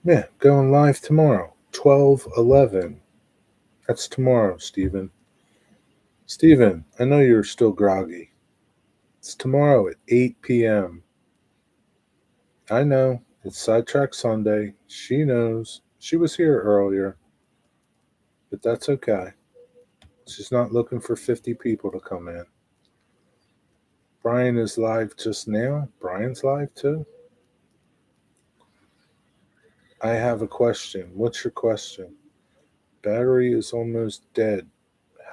yeah, going live tomorrow, 12/11. That's tomorrow, Stephen. Stephen, I know you're still groggy. It's tomorrow at 8 p.m. I know. It's Sidetrack Sunday. She knows. She was here earlier, but that's okay. She's not looking for 50 people to come in. Brian is live just now. Brian's live too. I have a question. What's your question? Battery is almost dead.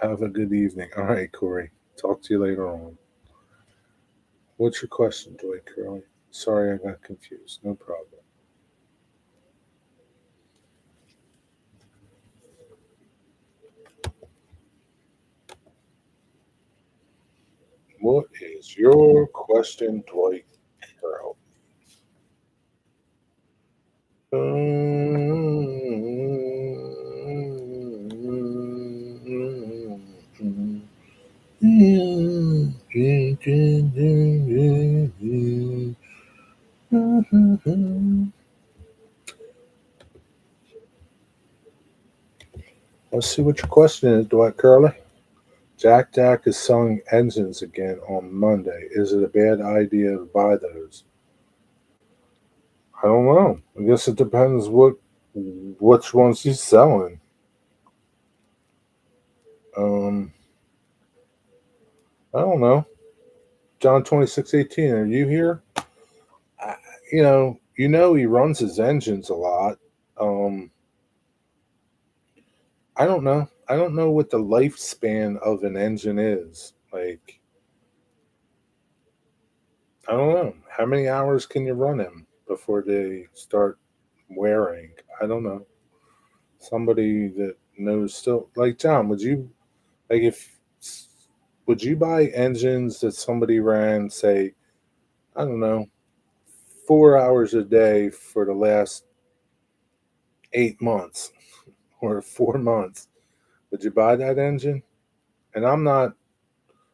Have a good evening. All right, Corey. Talk to you later on. What's your question, Dwight Curley? Sorry, I got confused. No problem. What is your question, Dwight Curley? Let's see what your question is, Dwight Curley. Jack Jack is selling engines again on Monday. Is it a bad idea to buy those? I don't know. I guess it depends which ones he's selling. Um, I don't know. John 26:18. Are you here? I, he runs his engines a lot. Um, I don't know. I don't know what the lifespan of an engine is. Like, I don't know. How many hours can you run them before they start wearing? I don't know. Somebody that knows still, like John, like if would you buy engines that somebody ran, say, I don't know, 4 hours a day for the last 8 months or 4 months? Would you buy that engine? And I'm not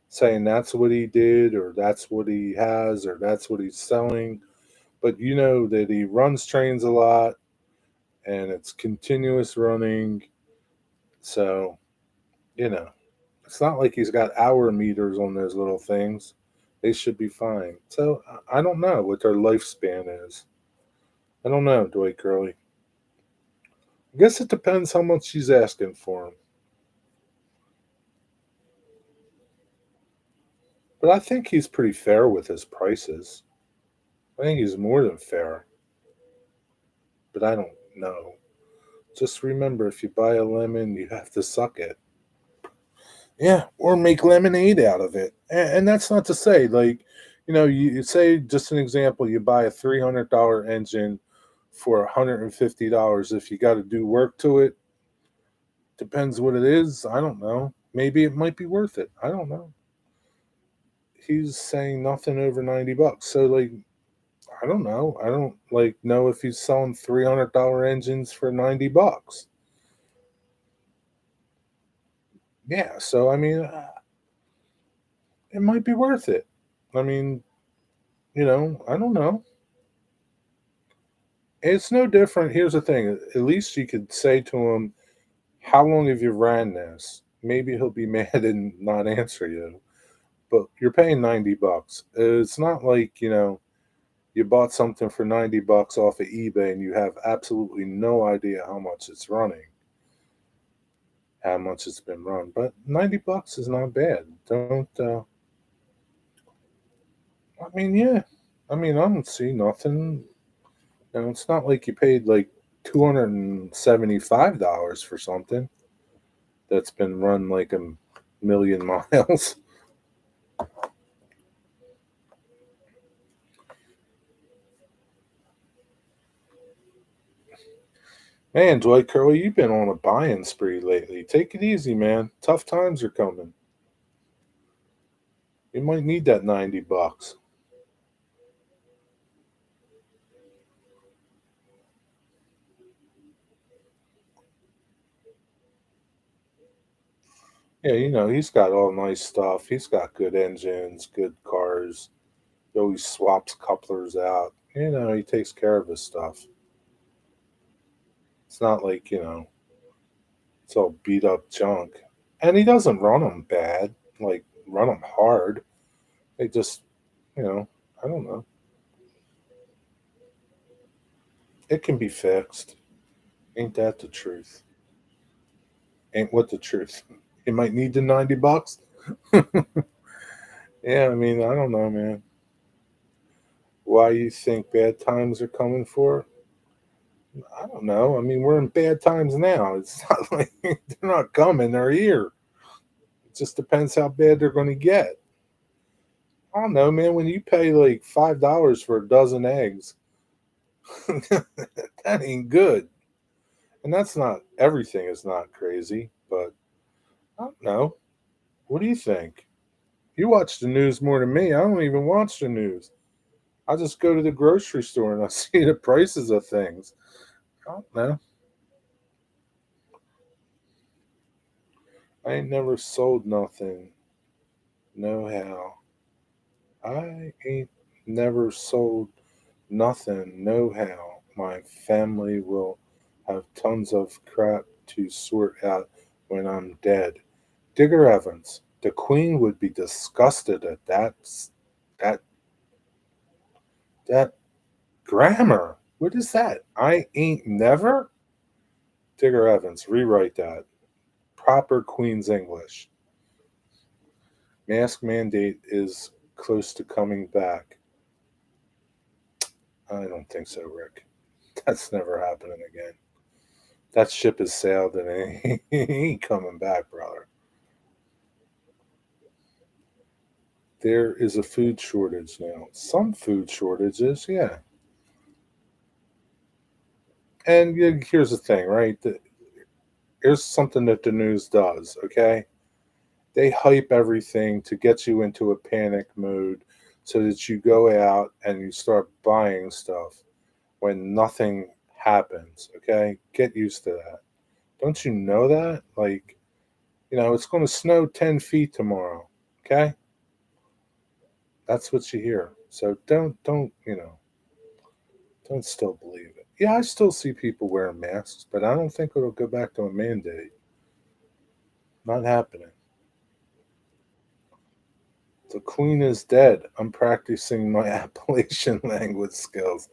saying that's what he did or that's what he has or that's what he's selling, but you know that he runs trains a lot and it's continuous running. So, you know, it's not like he's got hour meters on those little things. They should be fine. So I don't know what their lifespan is. I don't know, Dwight Curley. I guess it depends how much she's asking for him. But I think he's pretty fair with his prices. I think he's more than fair. But I don't know. Just remember, if you buy a lemon, you have to suck it. Yeah, or make lemonade out of it. And that's not to say, like, you say, just an example, you buy a $300 engine for $150. If you got to do work to it, depends what it is. I don't know. Maybe it might be worth it. I don't know. He's saying nothing over $90. So, like, I don't know. I don't like know if he's selling $300 engines for $90. Yeah, so I mean, it might be worth it. I mean, I don't know. It's no different. Here's the thing. At least you could say to him, "How long have you ran this?" Maybe he'll be mad and not answer you. But you're paying $90. It's not like you bought something for $90 off of eBay and you have absolutely no idea how much it's running, how much it's been run. But $90 is not bad. Don't. I mean, yeah. I mean, I don't see nothing. It's not like you paid like $275 for something that's been run like a million miles. Man, Dwight Curley, you've been on a buying spree lately. Take it easy, man. Tough times are coming. You might need that $90. Yeah, he's got all nice stuff. He's got good engines, good cars. He always swaps couplers out. He takes care of his stuff. It's not like, it's all beat up junk. And he doesn't run them bad, like run them hard. They just, you know, I don't know. It can be fixed. Ain't that the truth? Ain't what the truth? You might need the $90. Yeah, I mean, I don't know, man. Why you think bad times are coming for? I don't know. I mean, we're in bad times now. It's not like they're not coming; they're here. It just depends how bad they're going to get. I don't know, man. When you pay like $5 for a dozen eggs, that ain't good. And that's not everything is not crazy, but I don't know. What do you think? You watch the news more than me. I don't even watch the news. I just go to the grocery store and I see the prices of things. I don't know. I ain't never sold nothing. No how. I ain't never sold. Nothing, no how. My family will have tons of crap to sort out when I'm dead. Digger Evans, the Queen would be disgusted at that that grammar. What is that? I ain't never? Digger Evans, rewrite that. Proper Queen's English. Mask mandate is close to coming back. I don't think so, Rick. That's never happening again. That ship has sailed and it ain't coming back, brother. There is a food shortage now. Some food shortages, yeah. And here's the thing, right? Here's something that the news does, okay? They hype everything to get you into a panic mode so that you go out and you start buying stuff when nothing happens, okay? Get used to that. Don't you know that? Like, it's going to snow 10 feet tomorrow, okay? That's what you hear. So don't still believe it. Yeah, I still see people wearing masks, but I don't think it'll go back to a mandate. Not happening. The Queen is dead. I'm practicing my Appalachian language skills.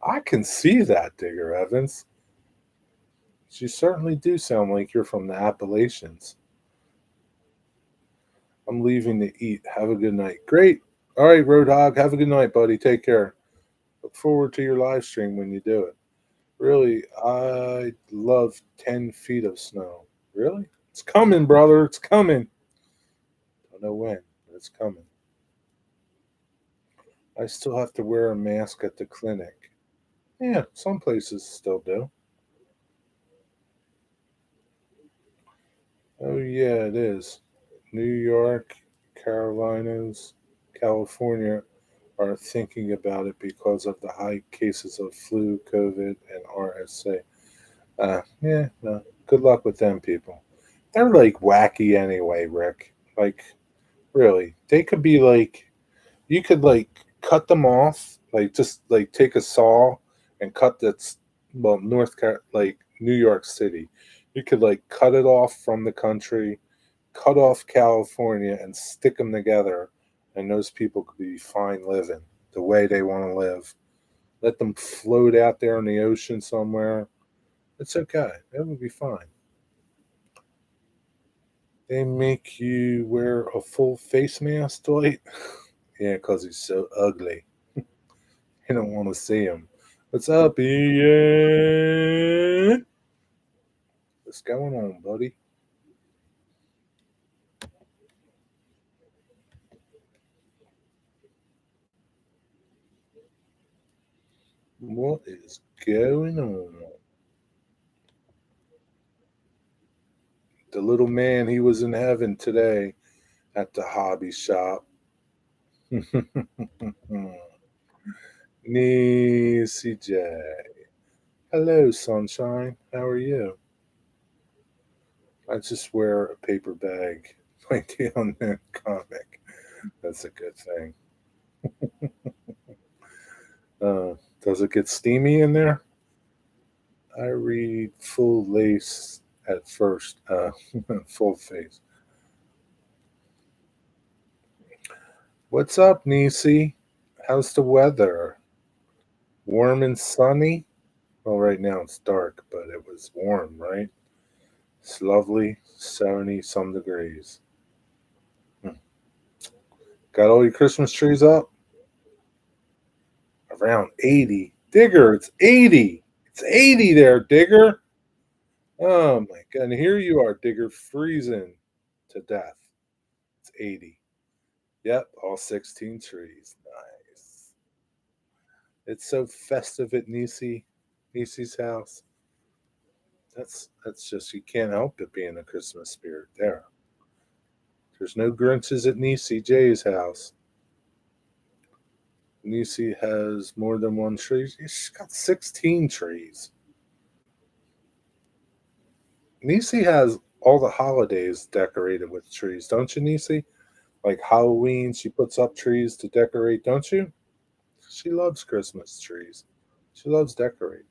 I can see that, Digger Evans. You certainly do sound like you're from the Appalachians. I'm leaving to eat. Have a good night. Great. All right, Roadhog. Have a good night, buddy. Take care. Look forward to your live stream when you do it. Really, I love 10 feet of snow. Really? It's coming, brother. It's coming. Don't know when, but it's coming. I still have to wear a mask at the clinic. Yeah, some places still do. Oh, yeah, it is. New York, Carolinas, California are thinking about it because of the high cases of flu, COVID, and RSA. Yeah, no. Good luck with them people. They're like wacky anyway, Rick. Like, really. They could be like, you could like cut them off, like just like take a saw and cut that's, well, like New York City. You could like cut it off from the country, cut off California, and stick them together, and those people could be fine living the way they want to live. Let them float out there in the ocean somewhere. It's okay. It would be fine. They make you wear a full face mask, Dwight. Yeah, because he's so ugly. You don't want to see him. What's up, Ian? What's going on, buddy? What is going on? The little man, he was in heaven today at the hobby shop. Nisi J. Hello, sunshine. How are you? I just wear a paper bag like the unknown comic. That's a good thing. Does it get steamy in there? I read full lace at first, full face. What's up, Nisi? How's the weather? Warm and sunny? Well, right now it's dark, but it was warm, right? It's lovely, 70 some degrees. Hmm. Got all your Christmas trees up? Around 80. Digger, it's 80. It's 80 there, Digger. Oh my God. And here you are, Digger, freezing to death. It's 80. Yep, all 16 trees. Nice. It's so festive at Nisi's house. That's just, you can't help it being a Christmas spirit there. There's no Grinches at Nisi J's house. Nisi has more than one tree. She's got 16 trees. Nisi has all the holidays decorated with trees, don't you, Nisi? Like Halloween, she puts up trees to decorate, don't you? She loves Christmas trees. She loves decorating.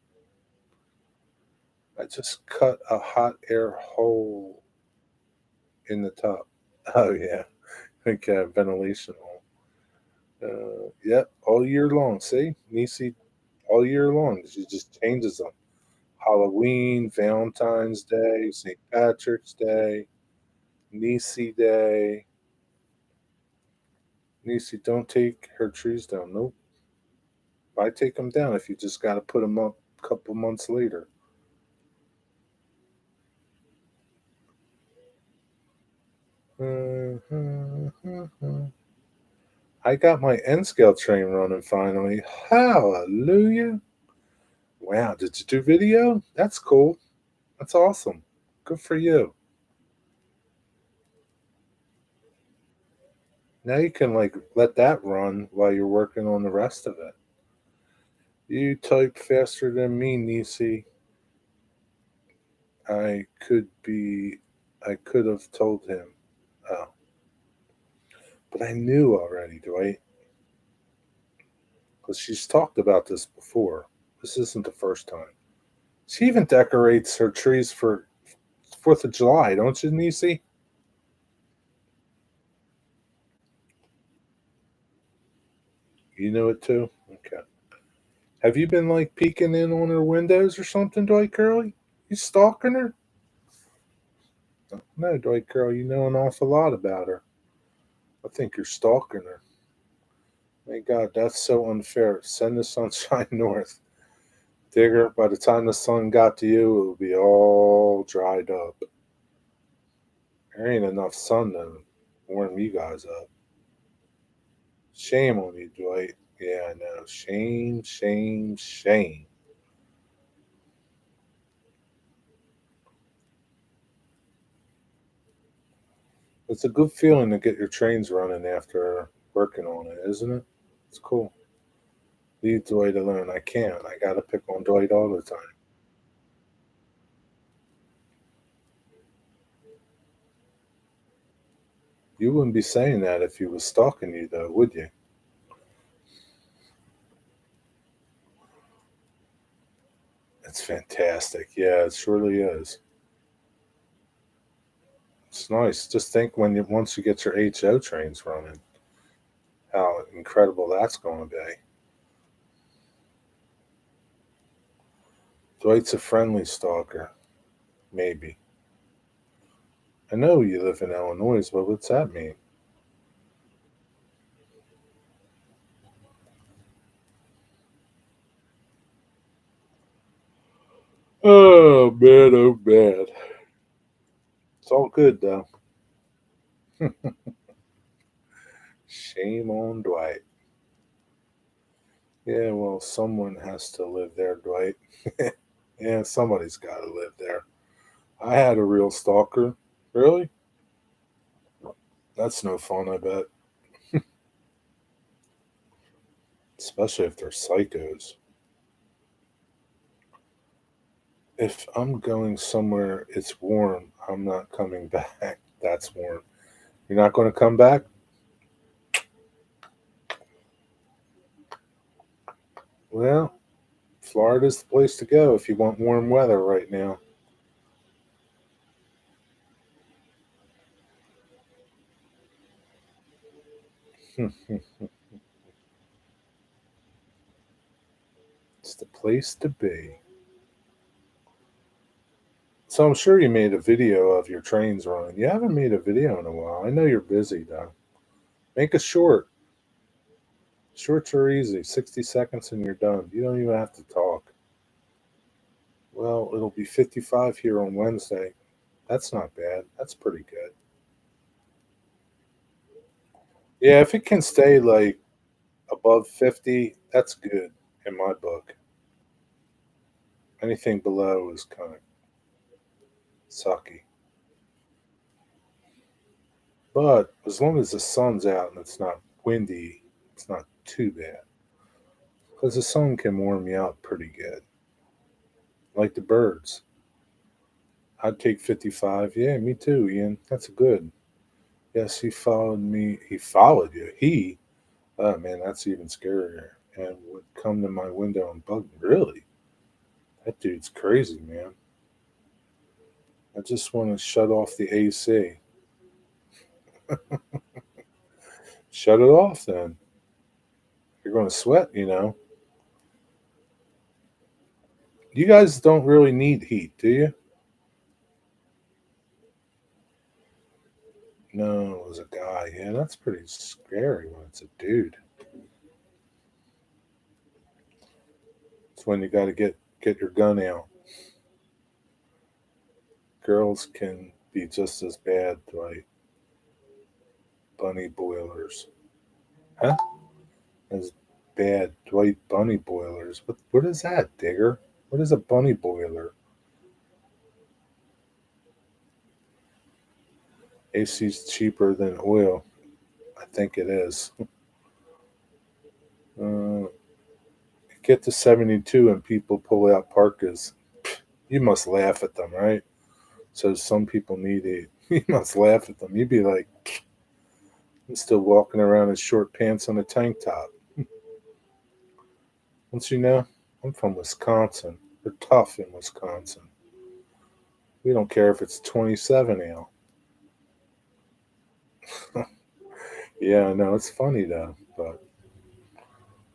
I just cut a hot air hole in the top. Oh yeah, like a ventilation hole. Yep, all year long. See, Nisi, all year long. She just changes them. Halloween, Valentine's Day, St. Patrick's Day, Nisi Day. Nisi, don't take her trees down. Nope. Why take them down if you just got to put them up a couple months later? I got my N scale train running finally. Hallelujah. Wow, did you do video? That's cool. That's awesome. Good for you. Now you can like let that run while you're working on the rest of it. You type faster than me, Nisi. I could be I could have told him. Oh. But I knew already, Dwight, because she's talked about this before. This isn't the first time. She even decorates her trees for 4th of July, don't you, Nisi? You know it too? Okay. Have you been like peeking in on her windows or something, Dwight Curly? You stalking her? No, Dwight Curly, you know an awful lot about her. I think you're stalking her. My God, that's so unfair. Send the sunshine north. Digger, by the time the sun got to you, it would be all dried up. There ain't enough sun to warm you guys up. Shame on you, Dwight. Yeah, I know. Shame, shame, shame. It's a good feeling to get your trains running after working on it, isn't it? It's cool. Leave Dwight alone. I can't. I gotta pick on Dwight all the time. You wouldn't be saying that if he was stalking you, though, would you? It's fantastic. Yeah, it surely is. It's nice. Just think when you once you get your HO trains running, how incredible that's going to be. Dwight's a friendly stalker, maybe. I know you live in Illinois, but what's that mean? Oh man, oh man. It's all good though. Shame on Dwight. Yeah, well, someone has to live there, Dwight. Yeah, somebody's got to live there. I had a real stalker. Really? That's no fun, I bet. Especially if they're psychos. If I'm going somewhere it's warm, I'm not coming back. That's warm. You're not going to come back? Well, Florida's the place to go if you want warm weather right now. It's the place to be. So I'm sure you made a video of your trains running. You haven't made a video in a while. I know you're busy though. Make a short. Shorts are easy. 60 seconds and you're done. You don't even have to talk. Well, it'll be 55 here on Wednesday. That's not bad. That's pretty good. Yeah, if it can stay like above 50, that's good in my book. Anything below is kind of sucky. But as long as the sun's out and it's not windy, it's not too bad. Because the sun can warm you out pretty good. Like the birds. I'd take 55. Yeah, me too, Ian. That's good. Yes, he followed me. He followed you. Oh man, that's even scarier. and would come to my window and bug me. Really? That dude's crazy, man. I just want to shut off the AC. Shut it off then. You're going to sweat. You guys don't really need heat, do you? No, it was a guy. Yeah, that's pretty scary when it's a dude. It's when you got to get your gun out. Girls can be just as bad, like bunny boilers. Huh? As bad Dwight bunny boilers. What is that, Digger? What is a bunny boiler? AC's cheaper than oil. I think it is. Uh, get to 72 and people pull out parkas. You must laugh at them, right? So some people need it. You must laugh at them. You'd be like, I'm still walking around in short pants on a tank top. Don't you know? I'm from Wisconsin. We're tough in Wisconsin. We don't care if it's 27 now. Yeah, I know. It's funny though. But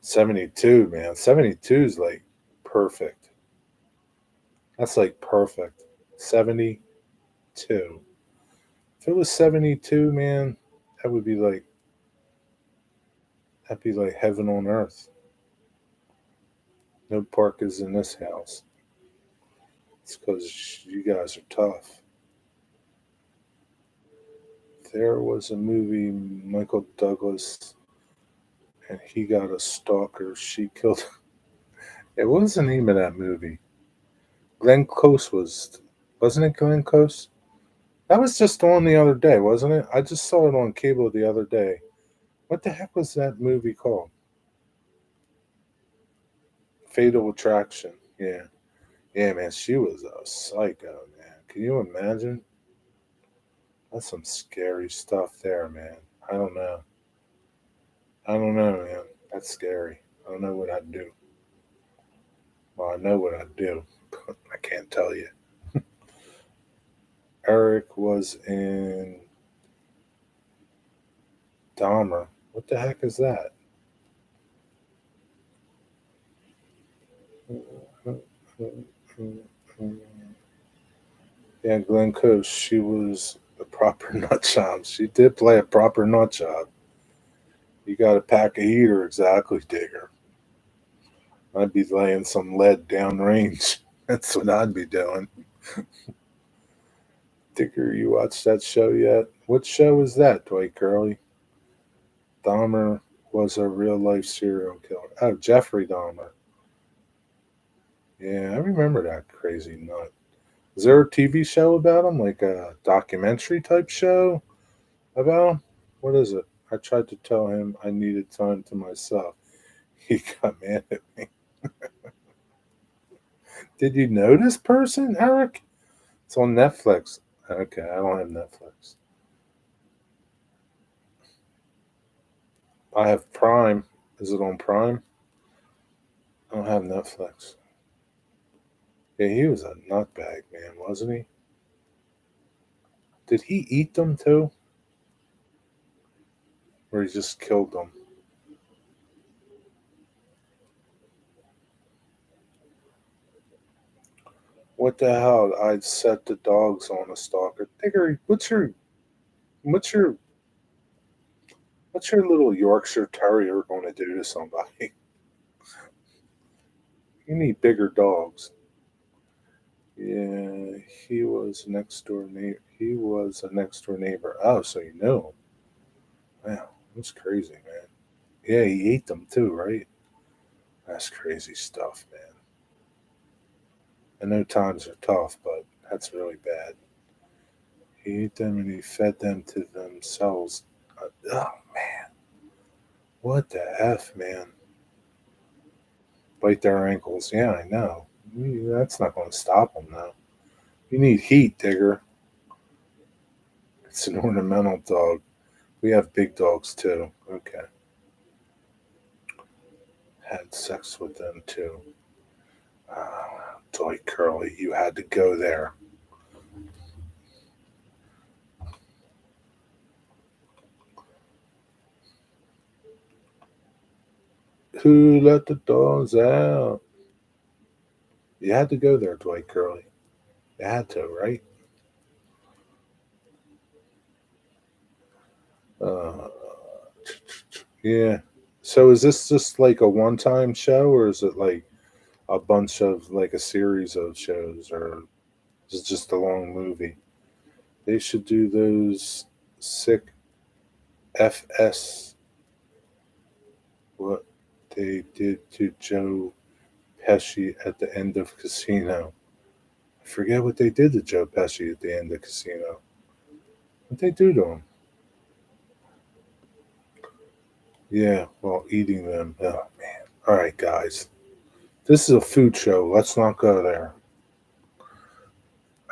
72, man. 72 is like perfect. That's like perfect. 72. If it was 72, man, that would be like, that'd be like heaven on earth. No parkas in this house. It's because you guys are tough. There was a movie, Michael Douglas, and he got a stalker. She killed. It what was the name of that movie? Glenn Close wasn't it Glenn Close? That was just on the other day, wasn't it? I just saw it on cable the other day. What the heck was that movie called? Fatal Attraction. Yeah. Yeah, man, she was a psycho, man. Can you imagine? That's some scary stuff there, man. I don't know. I don't know, man. That's scary. I don't know what I'd do. Well, I know what I'd do, but I can't tell you. Eric was in Dahmer. What the heck is that? Yeah, Glenn Close. She was a proper nut job. She did play a proper nut job. You got to pack a heater, exactly, Digger. I'd be laying some lead downrange. That's what I'd be doing. Digger, you watched that show yet? What show is that, Dwight Curley? Dahmer was a real life serial killer. Oh, Jeffrey Dahmer. Yeah, I remember that crazy nut. Is there a TV show about him, like a documentary type show about him? What is it? I tried to tell him I needed time to myself. He got mad at me. Did you know this person, Eric? It's on Netflix. Okay, I don't have Netflix. I have Prime. Is it on Prime? I don't have Netflix. Yeah, he was a nutbag, man, wasn't he? Did he eat them too? Or he just killed them? What the hell? I'd set the dogs on a stalker. Digger, what's your what's your little Yorkshire Terrier going to do to somebody? You need bigger dogs. Yeah, he was next door neighbor. He was a next door neighbor. Oh, so you know him. Wow, that's crazy, man. Yeah, he ate them too, right? That's crazy stuff, man. I know times are tough, but that's really bad. He ate them and he fed them to themselves. Oh man, what the f, man? Bite their ankles. Yeah, I know. That's not going to stop them, though. You need heat, Digger. It's an ornamental dog. We have big dogs too. Okay. Had sex with them too. Toy Curly, you had to go there. Who let the dogs out? You had to go there, Dwight Curly. You had to, right? Uh, yeah. So is this just like a one-time show, or is it like a bunch of like a series of shows, or is it just a long movie? They should do those sick FS. What they did to Joe Pesci at the end of Casino. I forget what they did to Joe Pesci at the end of Casino. What they do to him? Yeah, while eating them. Oh man. All right, guys. This is a food show. Let's not go there.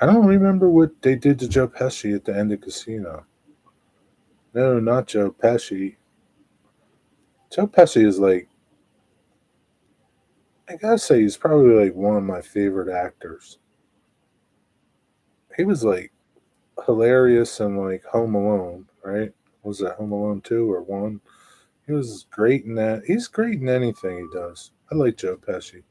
I don't remember what they did to Joe Pesci at the end of Casino. No, not Joe Pesci. Joe Pesci is like, I gotta say, he's probably like one of my favorite actors. He was like hilarious in like Home Alone, right? Was that Home Alone 2 or 1? He was great in that. He's great in anything he does. I like Joe Pesci.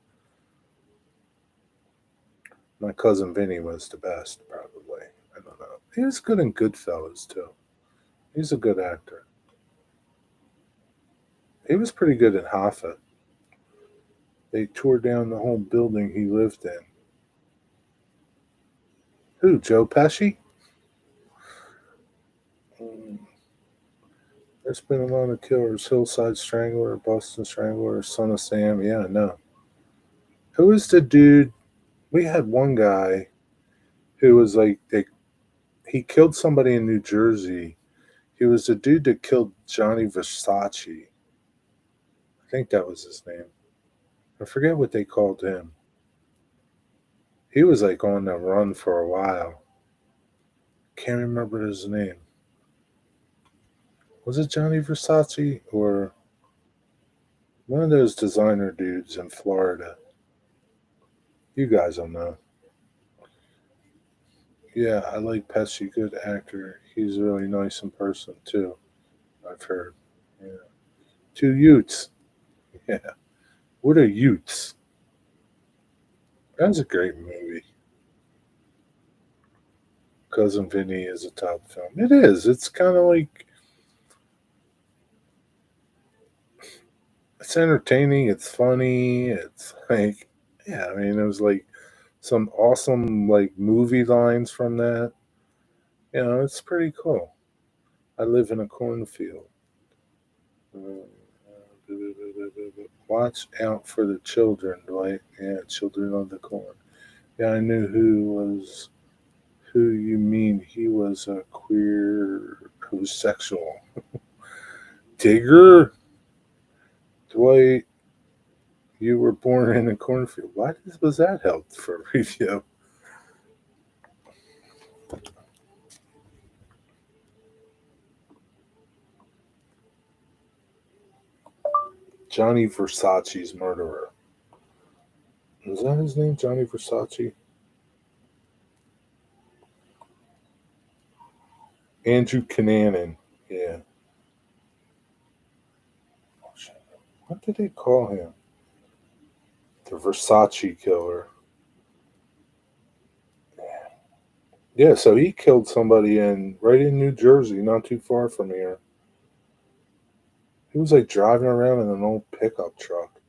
My cousin Vinny was the best, probably. I don't know. He was good in Goodfellas too. He's a good actor. He was pretty good in Hoffa. They tore down the whole building he lived in. Who? Joe Pesci? Mm, there's been a lot of killers. Hillside Strangler, Boston Strangler, Son of Sam. Yeah, no. Who was the dude? We had one guy who was like he killed somebody in New Jersey. He was the dude that killed Johnny Versace. I think that was his name. I forget what they called him. He was like on the run for a while. Can't remember his name. Was it Johnny Versace or one of those designer dudes in Florida? You guys will know. Yeah, I like Pesci, good actor. He's really nice in person too. I've heard. Yeah. Two Utes. Yeah. What are Utes? That's a great movie. Cousin Vinny is a top film. It is. It's kind of like it's entertaining. It's funny. It's like yeah. I mean, it was like some awesome like movie lines from that. You know, it's pretty cool. I live in a cornfield. Uh, Watch out for the children, Dwight. Yeah, children of the corn. Yeah, I knew who you mean. He was a queer homosexual. Digger? Dwight, you were born in a cornfield. Why was that held for review? Johnny Versace's murderer. Is that his name? Johnny Versace? Andrew Cunanan. Yeah. What did they call him? The Versace killer. Yeah, so he killed somebody in right in New Jersey, not too far from here. He was like driving around in an old pickup truck.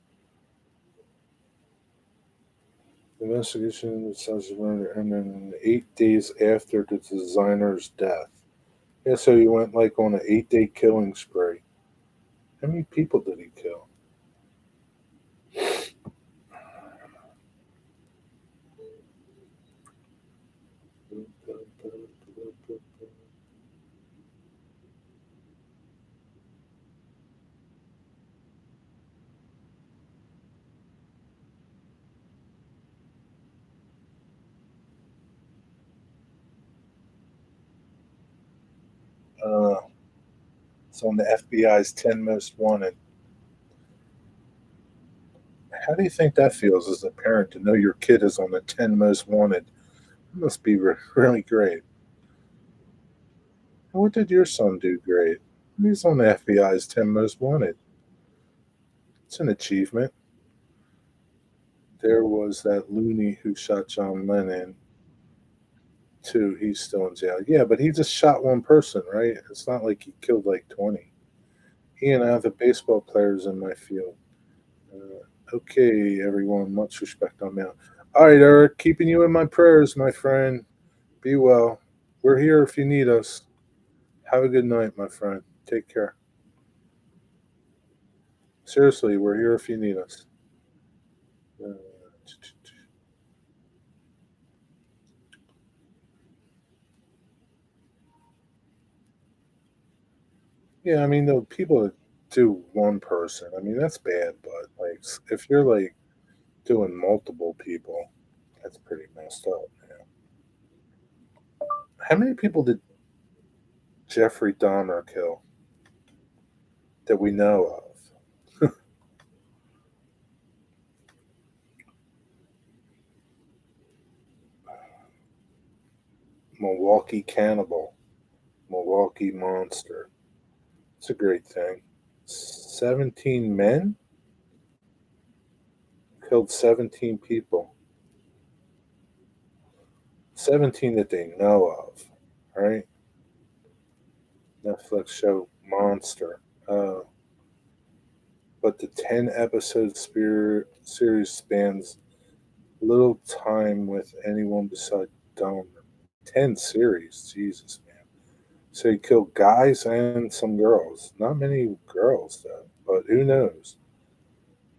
The investigation says murder, and then 8 days after the designer's death. Yeah, so he went like on an 8 day killing spree. How many people did he kill? It's on the FBI's 10 most wanted. How do you think that feels as a parent to know your kid is on the 10 most wanted? It must be really great. What did your son do great? He's on the FBI's 10 most wanted. It's an achievement. There was that loony who shot John Lennon, too. He's still in jail. Yeah, but he just shot one person, right? It's not like he killed like 20. He and I have the baseball players in my field. Okay, everyone, much respect on now. All right, Eric, keeping you in my prayers, my friend. Be well. We're here if you need us. Have a good night, my friend. Take care. Seriously, we're here if you need us. Uh, yeah, I mean, the people that do one person, I mean, that's bad, but like, if you're like doing multiple people, that's pretty messed up, man. How many people did Jeffrey Dahmer kill that we know of? Milwaukee Cannibal, Milwaukee Monster. It's a great thing. 17 men killed 17 people. 17 that they know of, right? Netflix show Monster. But the 10 episode series spans little time with anyone beside Dahmer. 10 series, Jesus, man. So he killed guys and some girls. Not many girls, though, but who knows?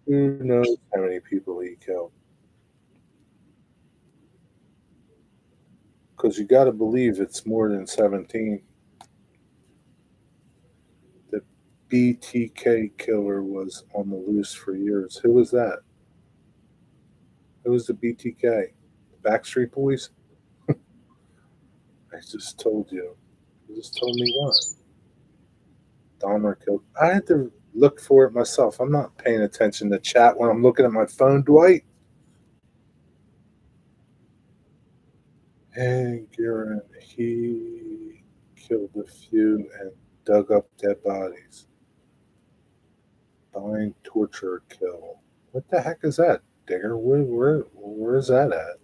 Who knows how many people he killed? Because you got to believe it's more than 17. The BTK killer was on the loose for years. Who was that? Who was the BTK? The Backstreet Boys? I just told you. You just told me what? Dahmer killed. I had to look for it myself. I'm not paying attention to chat when I'm looking at my phone, Dwight. And Garen, he killed a few and dug up dead bodies. Bind, torture, kill. What the heck is that, Digger? Where's that at?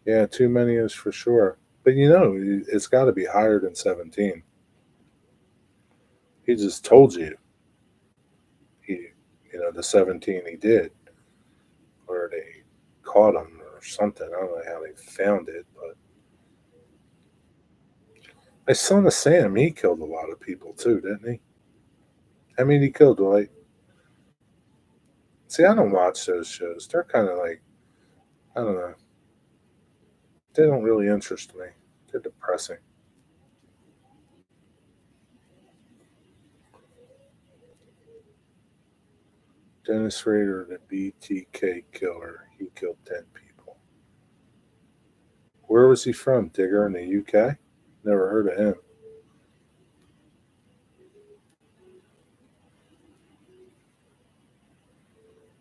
Yeah, too many is for sure. But you know, it's got to be higher than 17. He just told you he, the 17 he did, or they caught him or something. I don't know how they found it, but my son of Sam, he killed a lot of people too, didn't he? I mean, he killed Dwight. See, I don't watch those shows. They're kind of like, I don't know. They don't really interest me. They're depressing. Dennis Rader, the BTK killer, he killed 10 people. Where was he from, Digger? In the UK? Never heard of him.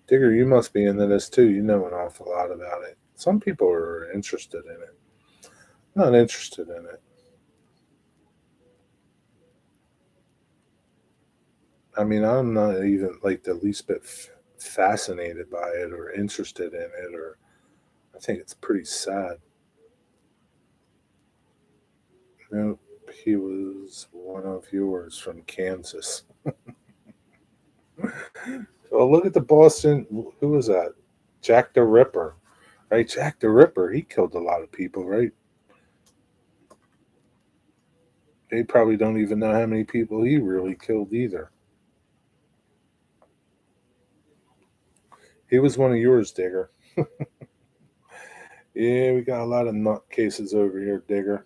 Digger, you must be into this too. You know an awful lot about it. Some people are interested in it. I'm not interested in it. I mean, I'm not even like the least bit fascinated by it or interested in it, or I think it's pretty sad. Nope, he was one of yours from Kansas. Oh, look at the Boston. Who was that? Jack the Ripper, right? Jack the Ripper. He killed a lot of people, right? They probably don't even know how many people he really killed either. He was one of yours, Digger. Yeah, we got a lot of nut cases over here, Digger.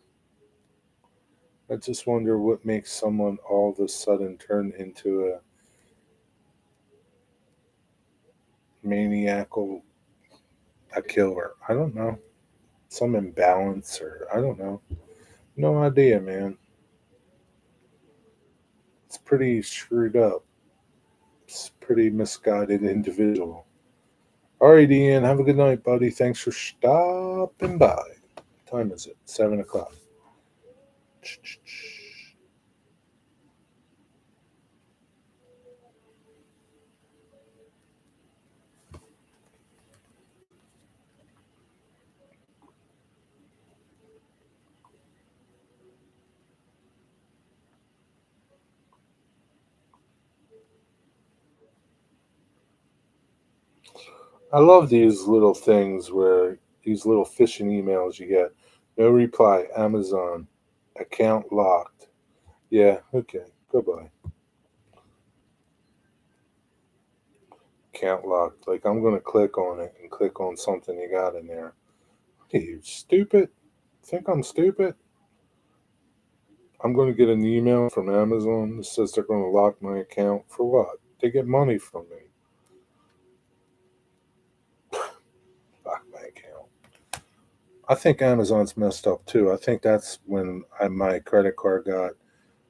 I just wonder what makes someone all of a sudden turn into a maniacal, a killer. I don't know. Some imbalance, or I don't know. No idea, man. It's pretty screwed up. It's pretty misguided individual. All right, Ian. Have a good night, buddy. Thanks for stopping by. What time is it? 7 o'clock. I love these little things where these little phishing emails you get. No reply. Amazon. Account locked. Yeah, okay. Goodbye. Account locked. Like I'm gonna click on it and click on something you got in there. Hey, you stupid? Think I'm stupid? I'm gonna get an email from Amazon that says they're gonna lock my account for what? They get money from me. Lock my account. I think Amazon's messed up too. I think that's when my credit card got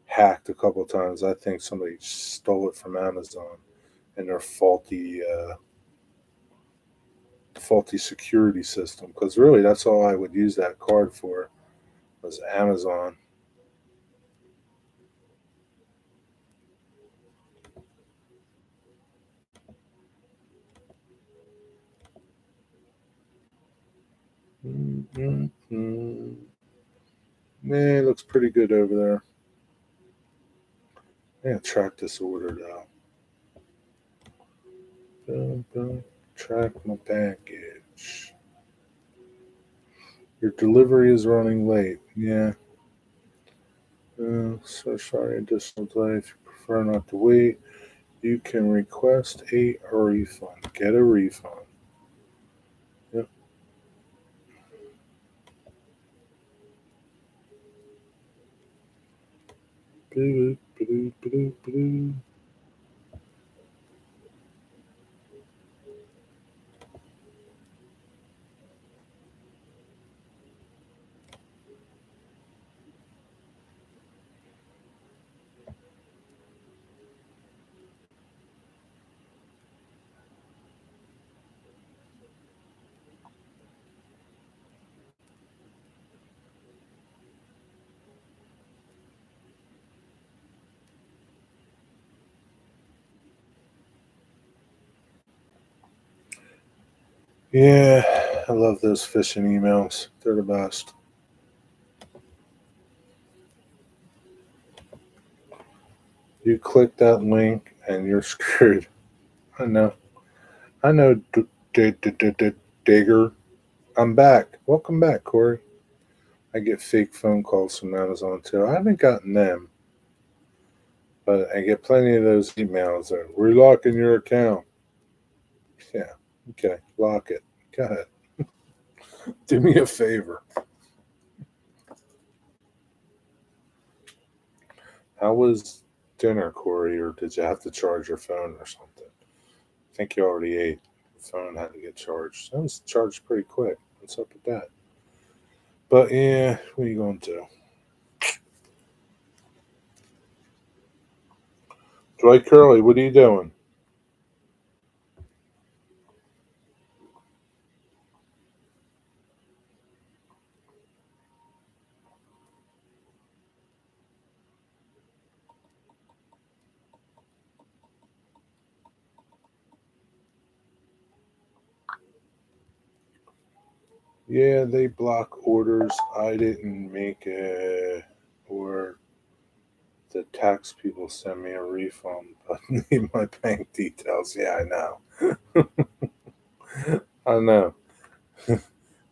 hacked a couple of times. I think somebody stole it from Amazon and their faulty security system. Because really, that's all I would use that card for was Amazon. Mm-hmm. Nah, it looks pretty good over there. Yeah, track this order now. Track my package. Your delivery is running late. Yeah. So sorry, additional delay. If you prefer not to wait, you can request a refund. Get a refund. Yep. Ba-doo, ba-doo, ba-doo, ba-doo. Yeah, I love those phishing emails. They're the best. You click that link and you're screwed. I know. I know, Digger. I'm back. Welcome back, Corey. I get fake phone calls from Amazon too. I haven't gotten them, but I get plenty of those emails that we're locking your account. Yeah, okay, lock it. Go ahead. Do me a favor. How was dinner, Corey, or did you have to charge your phone or something? I think you already ate. The phone had to get charged. That was charged pretty quick. What's up with that? But yeah, what are you going to? Joy Curly, what are you doing? Yeah, they block orders. I didn't make it, or the tax people send me a refund, but need my bank details. Yeah, I know. I know.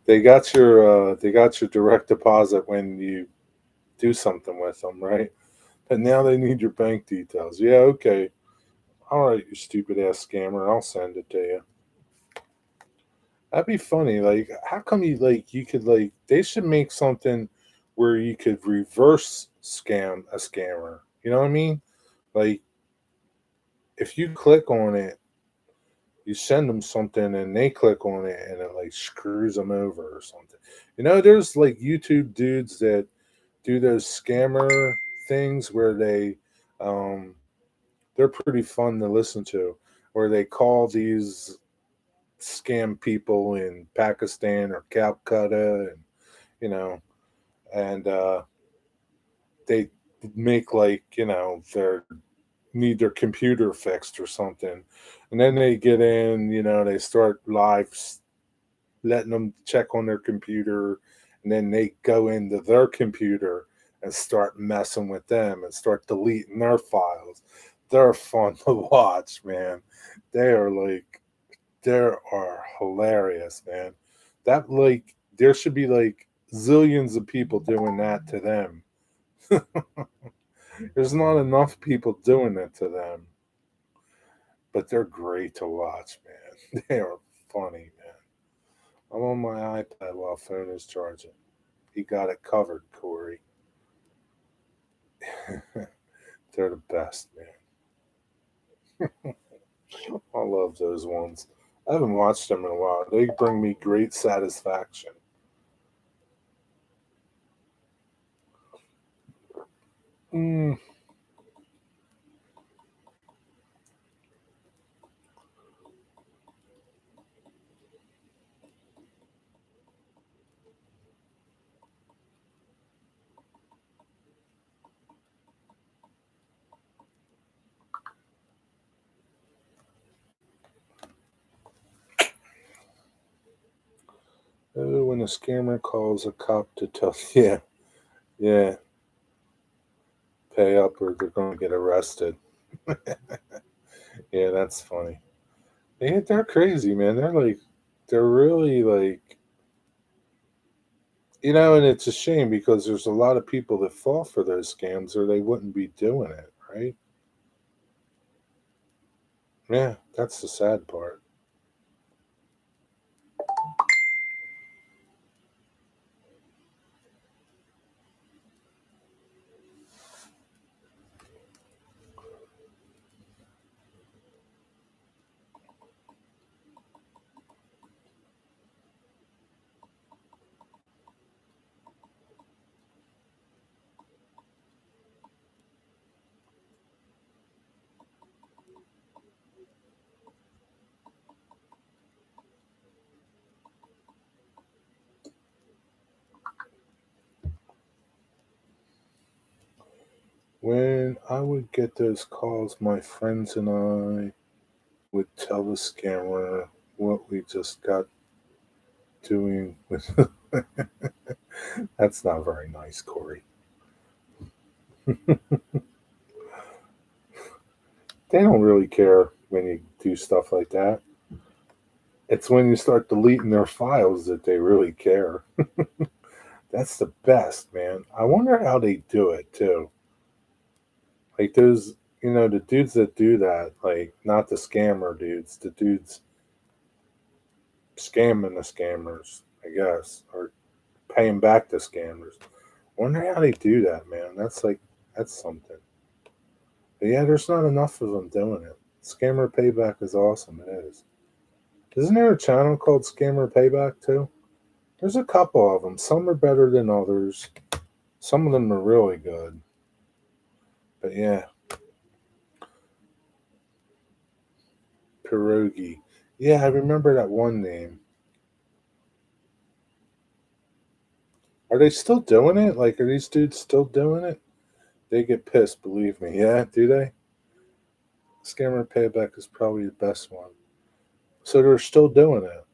They got your direct deposit when you do something with them, right? But now they need your bank details. Yeah, okay. All right, you stupid ass scammer. I'll send it to you. That'd be funny. Like, how come you could they should make something where you could reverse scam a scammer. You know what I mean? Like, if you click on it, you send them something and they click on it and it like screws them over or something. There's like YouTube dudes that do those scammer things where they're pretty fun to listen to, where they call these scam people in Pakistan or Calcutta, and you know, and they make like they need their computer fixed or something, and then they get in, they start letting them check on their computer, and then they go into their computer and start messing with them and start deleting their files. They're fun to watch, man. They are like they are hilarious, man. That like there should be like zillions of people doing that to them. There's not enough people doing it to them, but they're great to watch, man. They are funny, man. I'm on my iPad while phone is charging. You got it covered, Corey. They're the best, man. I love those ones. I haven't watched them in a while. They bring me great satisfaction. Mm. Oh, when a scammer calls a cop to tell, yeah, yeah, pay up or they're going to get arrested. Yeah, that's funny. They're crazy, man. They're really like, and it's a shame because there's a lot of people that fall for those scams or they wouldn't be doing it, right? Yeah, that's the sad part. When I would get those calls, my friends and I would tell the scammer what we just got doing with. That's not very nice, Corey. They don't really care when you do stuff like that. It's when you start deleting their files that they really care. That's the best, man. I wonder how they do it too. Like those, the dudes that do that, like not the scammer dudes, the dudes scamming the scammers, I guess, or paying back the scammers. Wonder how they do that, man. That's something. But yeah, there's not enough of them doing it. Scammer Payback is awesome. It is. Isn't there a channel called Scammer Payback too? There's a couple of them. Some are better than others. Some of them are really good. But yeah, Pierogi. Yeah, I remember that one name. Are they still doing it? Like, are these dudes still doing it? They get pissed, believe me. Yeah, do they? Scammer Payback is probably the best one. So they're still doing it.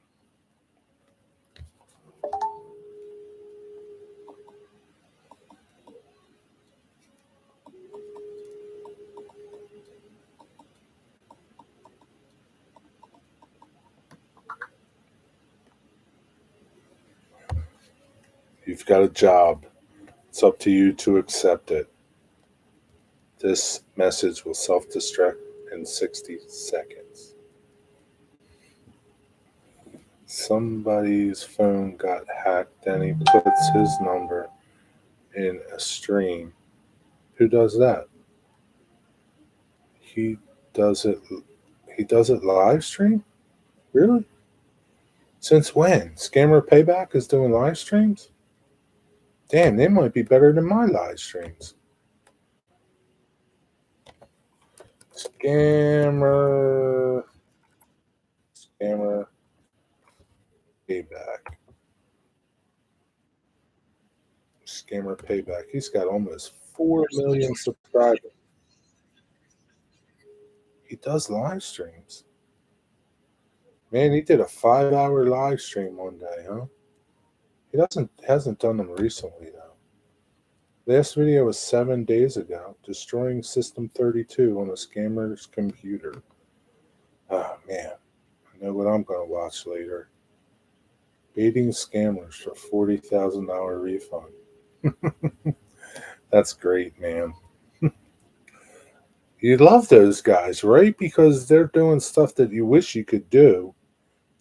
You've got a job. It's up to you to accept it. This message will self destruct in 60 seconds. Somebody's phone got hacked, then he puts his number in a stream. Who does that? He does it. He does it live stream. Really? Since when? Scammer Payback is doing live streams. Damn, they might be better than my live streams. Scammer, scammer Payback. Scammer Payback. He's got almost 4 million subscribers. He does live streams. Man, he did a 5-hour live stream one day, huh? He hasn't done them recently though. Last video was 7 days ago. Destroying System 32 on a scammer's computer. Oh man, I know what I'm gonna watch later. Baiting scammers for $40,000 refund. That's great, man. You love those guys, right? Because they're doing stuff that you wish you could do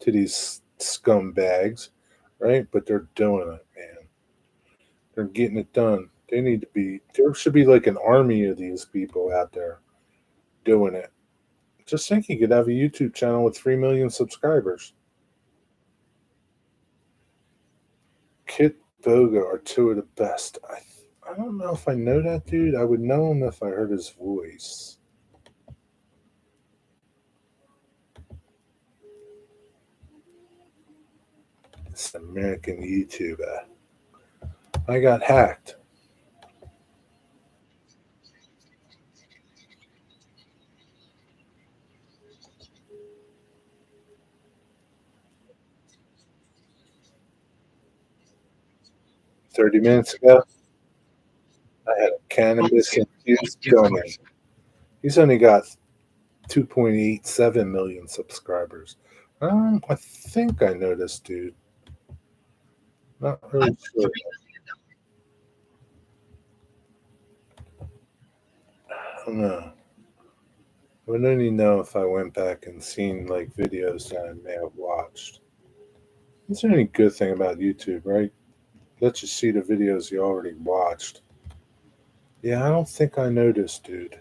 to these scumbags, right? But they're doing it, man. They're getting it done. There should be like an army of these people out there doing it. Just think you could have a YouTube channel with 3 million subscribers. Kit Boga are two of the best. I don't know if I know that dude. I would know him if I heard his voice. It's an American YouTuber. I got hacked. $30 ago. I had a cannabis infused gummy. He's only got 2.87 million subscribers. I think I know this dude. Not really sure. I don't know. I would only know if I went back and seen like videos that I may have watched. That's the only good thing about YouTube, right? Let you see the videos you already watched. Yeah, I don't think I know this dude.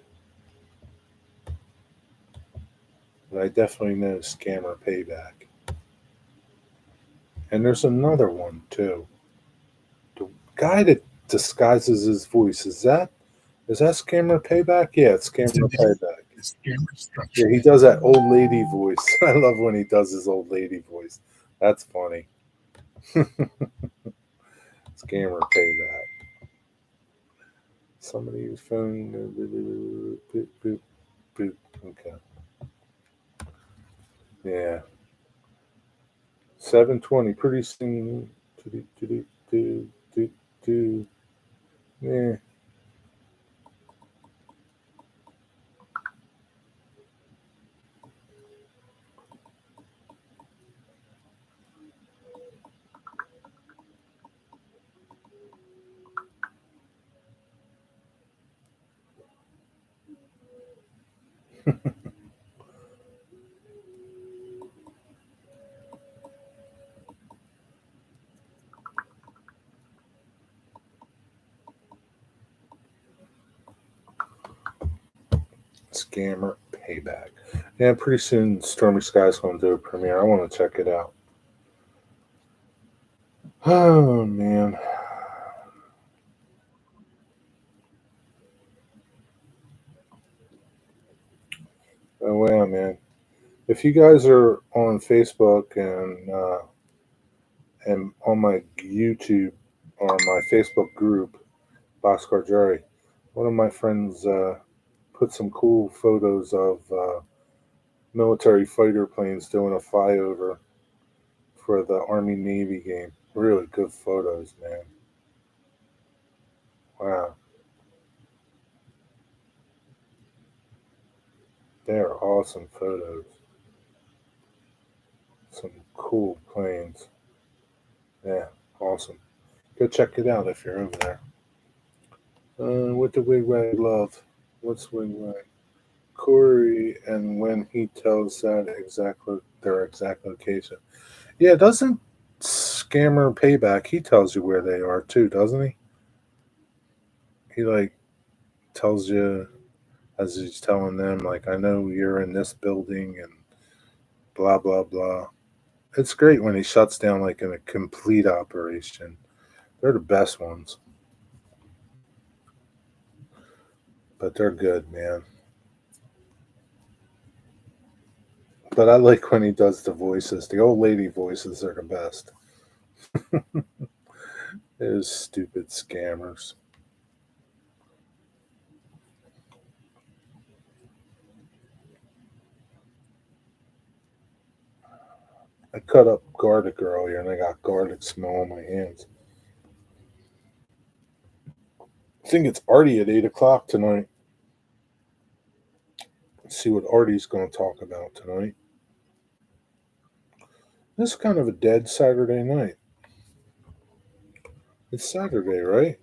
But I definitely know Scammer Payback. And there's another one too. The guy that disguises his voice, is that Scammer Payback? Yeah, it's Scammer Payback. Yeah, he does that old lady voice. I love when he does his old lady voice. That's funny. Scammer Payback. Somebody's phone. Boop, boop, boop. Okay. Yeah. 7:20. Pretty soon. Do, do, do, do, do. Yeah. Scammer Payback. Yeah, pretty soon Stormy Sky's going to do a premiere. I want to check it out. Oh, man. Oh, wow, man. If you guys are on Facebook and on my YouTube or my Facebook group, Boxcar Jerry, one of my friends put some cool photos of military fighter planes doing a flyover for the Army Navy game. Really good photos, man. Wow. They're awesome photos. Some cool planes. Yeah, awesome. Go check it out if you're over there. What the wigwag love? What's wigwag? Corey, and when he tells their exact location. Yeah, doesn't Scammer Payback? He tells you where they are too, doesn't he? He like tells you as he's telling them, like, I know you're in this building and blah blah blah. It's great when he shuts down like in a complete operation. They're the best ones, but they're good, man. But I like when he does the voices. The old lady voices are the best. Those stupid scammers. I cut up garlic earlier and I got garlic smell on my hands. I think it's Artie at 8 o'clock tonight. Let's see what Artie's going to talk about tonight. This is kind of a dead Saturday night. It's Saturday, right?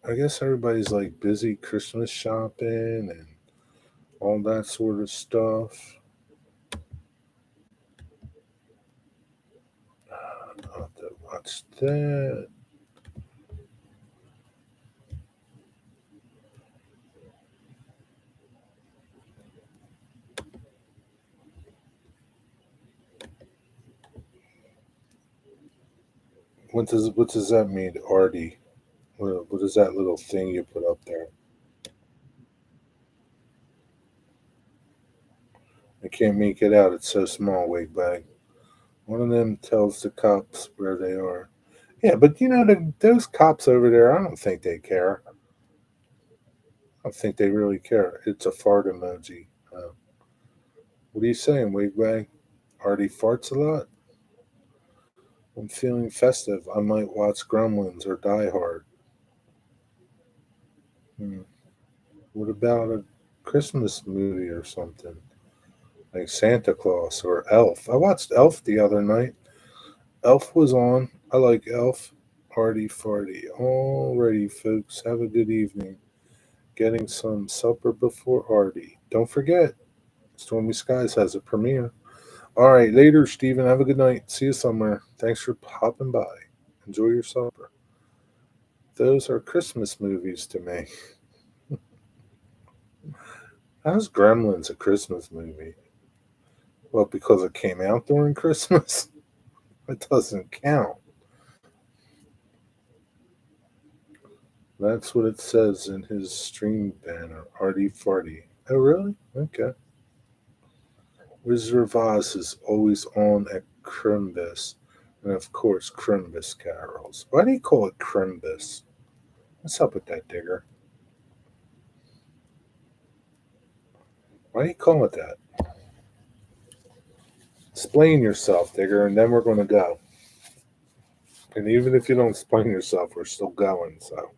I guess everybody's like busy Christmas shopping and all that sort of stuff. I'll have to watch that. What does that mean, Artie? What is that little thing you put up there? I can't make it out. It's so small, wig bag. One of them tells the cops where they are. Yeah, but those cops over there, I don't think they care. I don't think they really care. It's a fart emoji. What are you saying, wig bag? Artie farts a lot? I'm feeling festive. I might watch Gremlins or Die Hard. Hmm. What about a Christmas movie or something? Like Santa Claus or Elf. I watched Elf the other night. Elf was on. I like Elf. Party farty. Alrighty, folks. Have a good evening. Getting some supper before Artie. Don't forget, Stormy Skies has a premiere. All right, later, Steven. Have a good night. See you somewhere. Thanks for popping by. Enjoy your supper. Those are Christmas movies to me. How's Gremlins a Christmas movie? Well, because it came out during Christmas? It doesn't count. That's what it says in his stream banner. Artie Farty. Oh, really? Okay. Wizard of Oz is always on at Crimbus. And of course, Crimbus carols. Why do you call it Crimbus? What's up with that, Digger? Why do you call it that? Explain yourself, Digger, and then we're going to go. And even if you don't explain yourself, we're still going. So,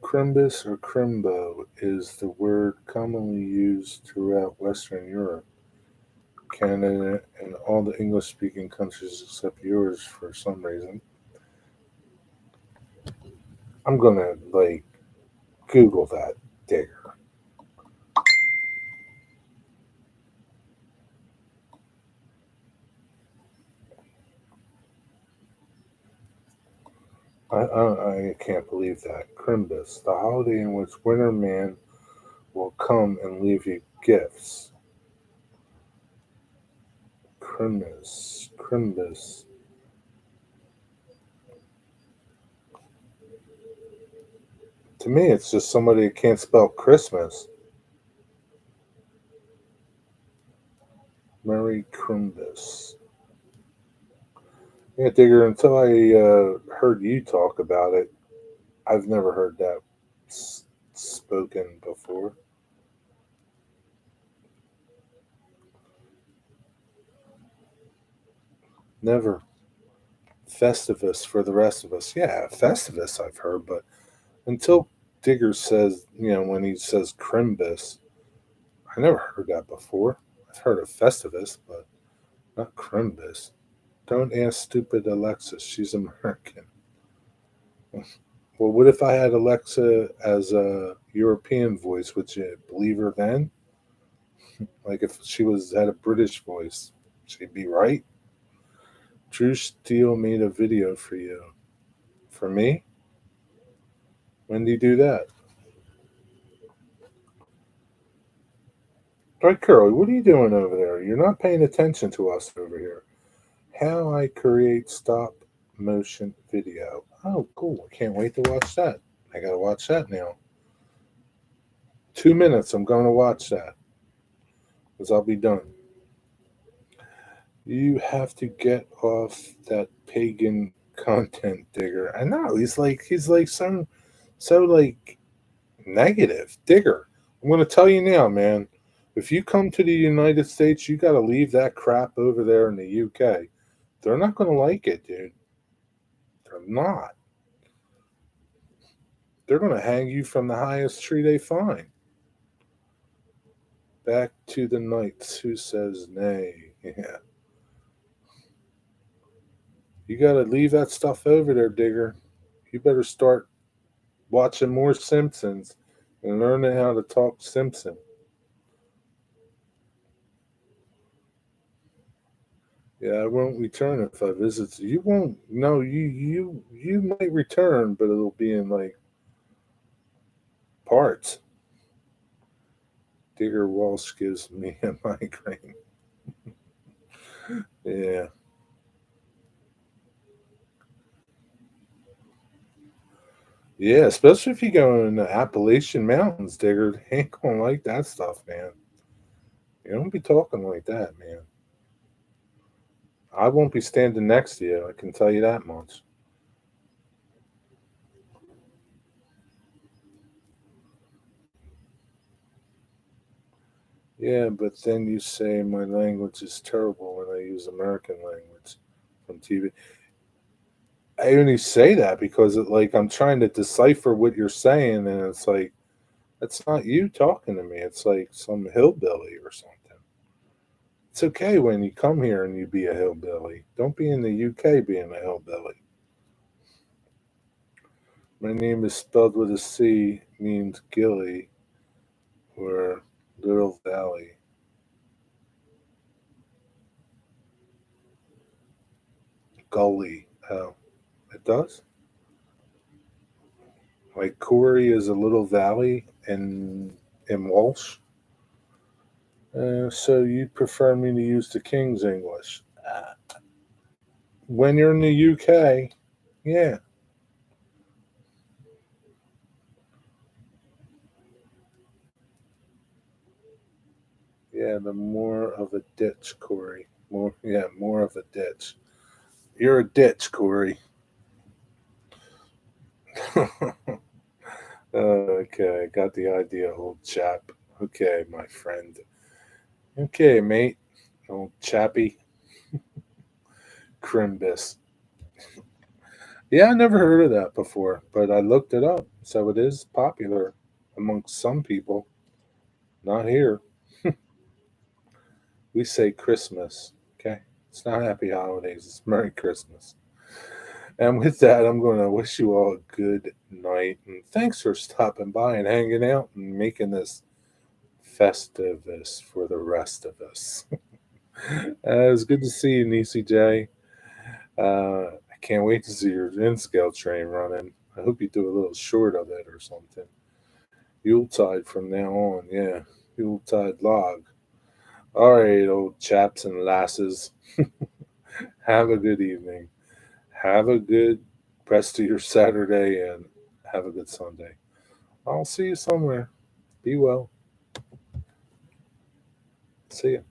Crimbus or Crimbo is the word commonly used throughout Western Europe, Canada, and all the English speaking countries except yours for some reason. I'm going to, Google that, Digger. I can't believe that. Crimbus, the holiday in which Winter Man will come and leave you gifts. Crimbus. To me, it's just somebody that can't spell Christmas. Merry Crimbus. Yeah, Digger, until I heard you talk about it, I've never heard that spoken before. Never. Festivus for the rest of us. Yeah, Festivus I've heard, but until Digger says, when he says Crimbus, I never heard that before. I've heard of Festivus, but not Crimbus. Don't ask stupid Alexa. She's American. Well, what if I had Alexa as a European voice? Would you believe her then? Like if she was had a British voice, she'd be right. Drew Steele made a video for you. For me? When do you do that? Right, Curly, what are you doing over there? You're not paying attention to us over here. How I create stop motion video. Oh, cool. I can't wait to watch that. I gotta watch that now. 2 minutes. I'm going to watch that because I'll be done. You have to get off that pagan content digger. I know he's like so like negative digger. I'm going to tell you now, man. If you come to the United States, you got to leave that crap over there in the UK. They're not going to like it, dude. They're not. They're going to hang you from the highest tree they find. Back to the knights. Who says nay? Yeah. You got to leave that stuff over there, digger. You better start watching more Simpsons and learning how to talk Simpson. Yeah, I won't return if I visit you. You won't. No, you might return, but it'll be in like parts. Digger Walsh gives me a migraine. Yeah, yeah. Especially if you go in the Appalachian Mountains, Digger. They ain't gonna like that stuff, man. You don't be talking like that, man. I won't be standing next to you. I can tell you that much. Yeah, but then you say my language is terrible when I use American language from TV. I only say that because like I'm trying to decipher what you're saying, and it's like that's not you talking to me. It's like some hillbilly or something. It's okay when you come here and you be a hillbilly. Don't be in the UK being a hillbilly. My name is spelled with a C, means Gilly or Little Valley. Gully. Oh, it does? Like Corey is a little valley in Walsh. So you prefer me to use the King's English? When you're in the UK, yeah. Yeah, the more of a ditch, Corey. More, yeah, more of a ditch. You're a ditch, Corey. Okay, got the idea, old chap. Okay, my friend. Okay, mate. Old chappy. Crimbus. Yeah, I never heard of that before, but I looked it up. So it is popular amongst some people. Not here. We say Christmas. Okay. It's not happy holidays. It's Merry Christmas. And with that, I'm going to wish you all a good night. And thanks for stopping by and hanging out and making this festivus for the rest of us. It was good to see you, Nisi J. I can't wait to see your N scale train running. I hope you do a little short of it or something. Yuletide from now on, yeah. Yuletide log. All right, old chaps and lasses. Have a good evening. Have a good rest of your Saturday and have a good Sunday. I'll see you somewhere. Be well. See ya.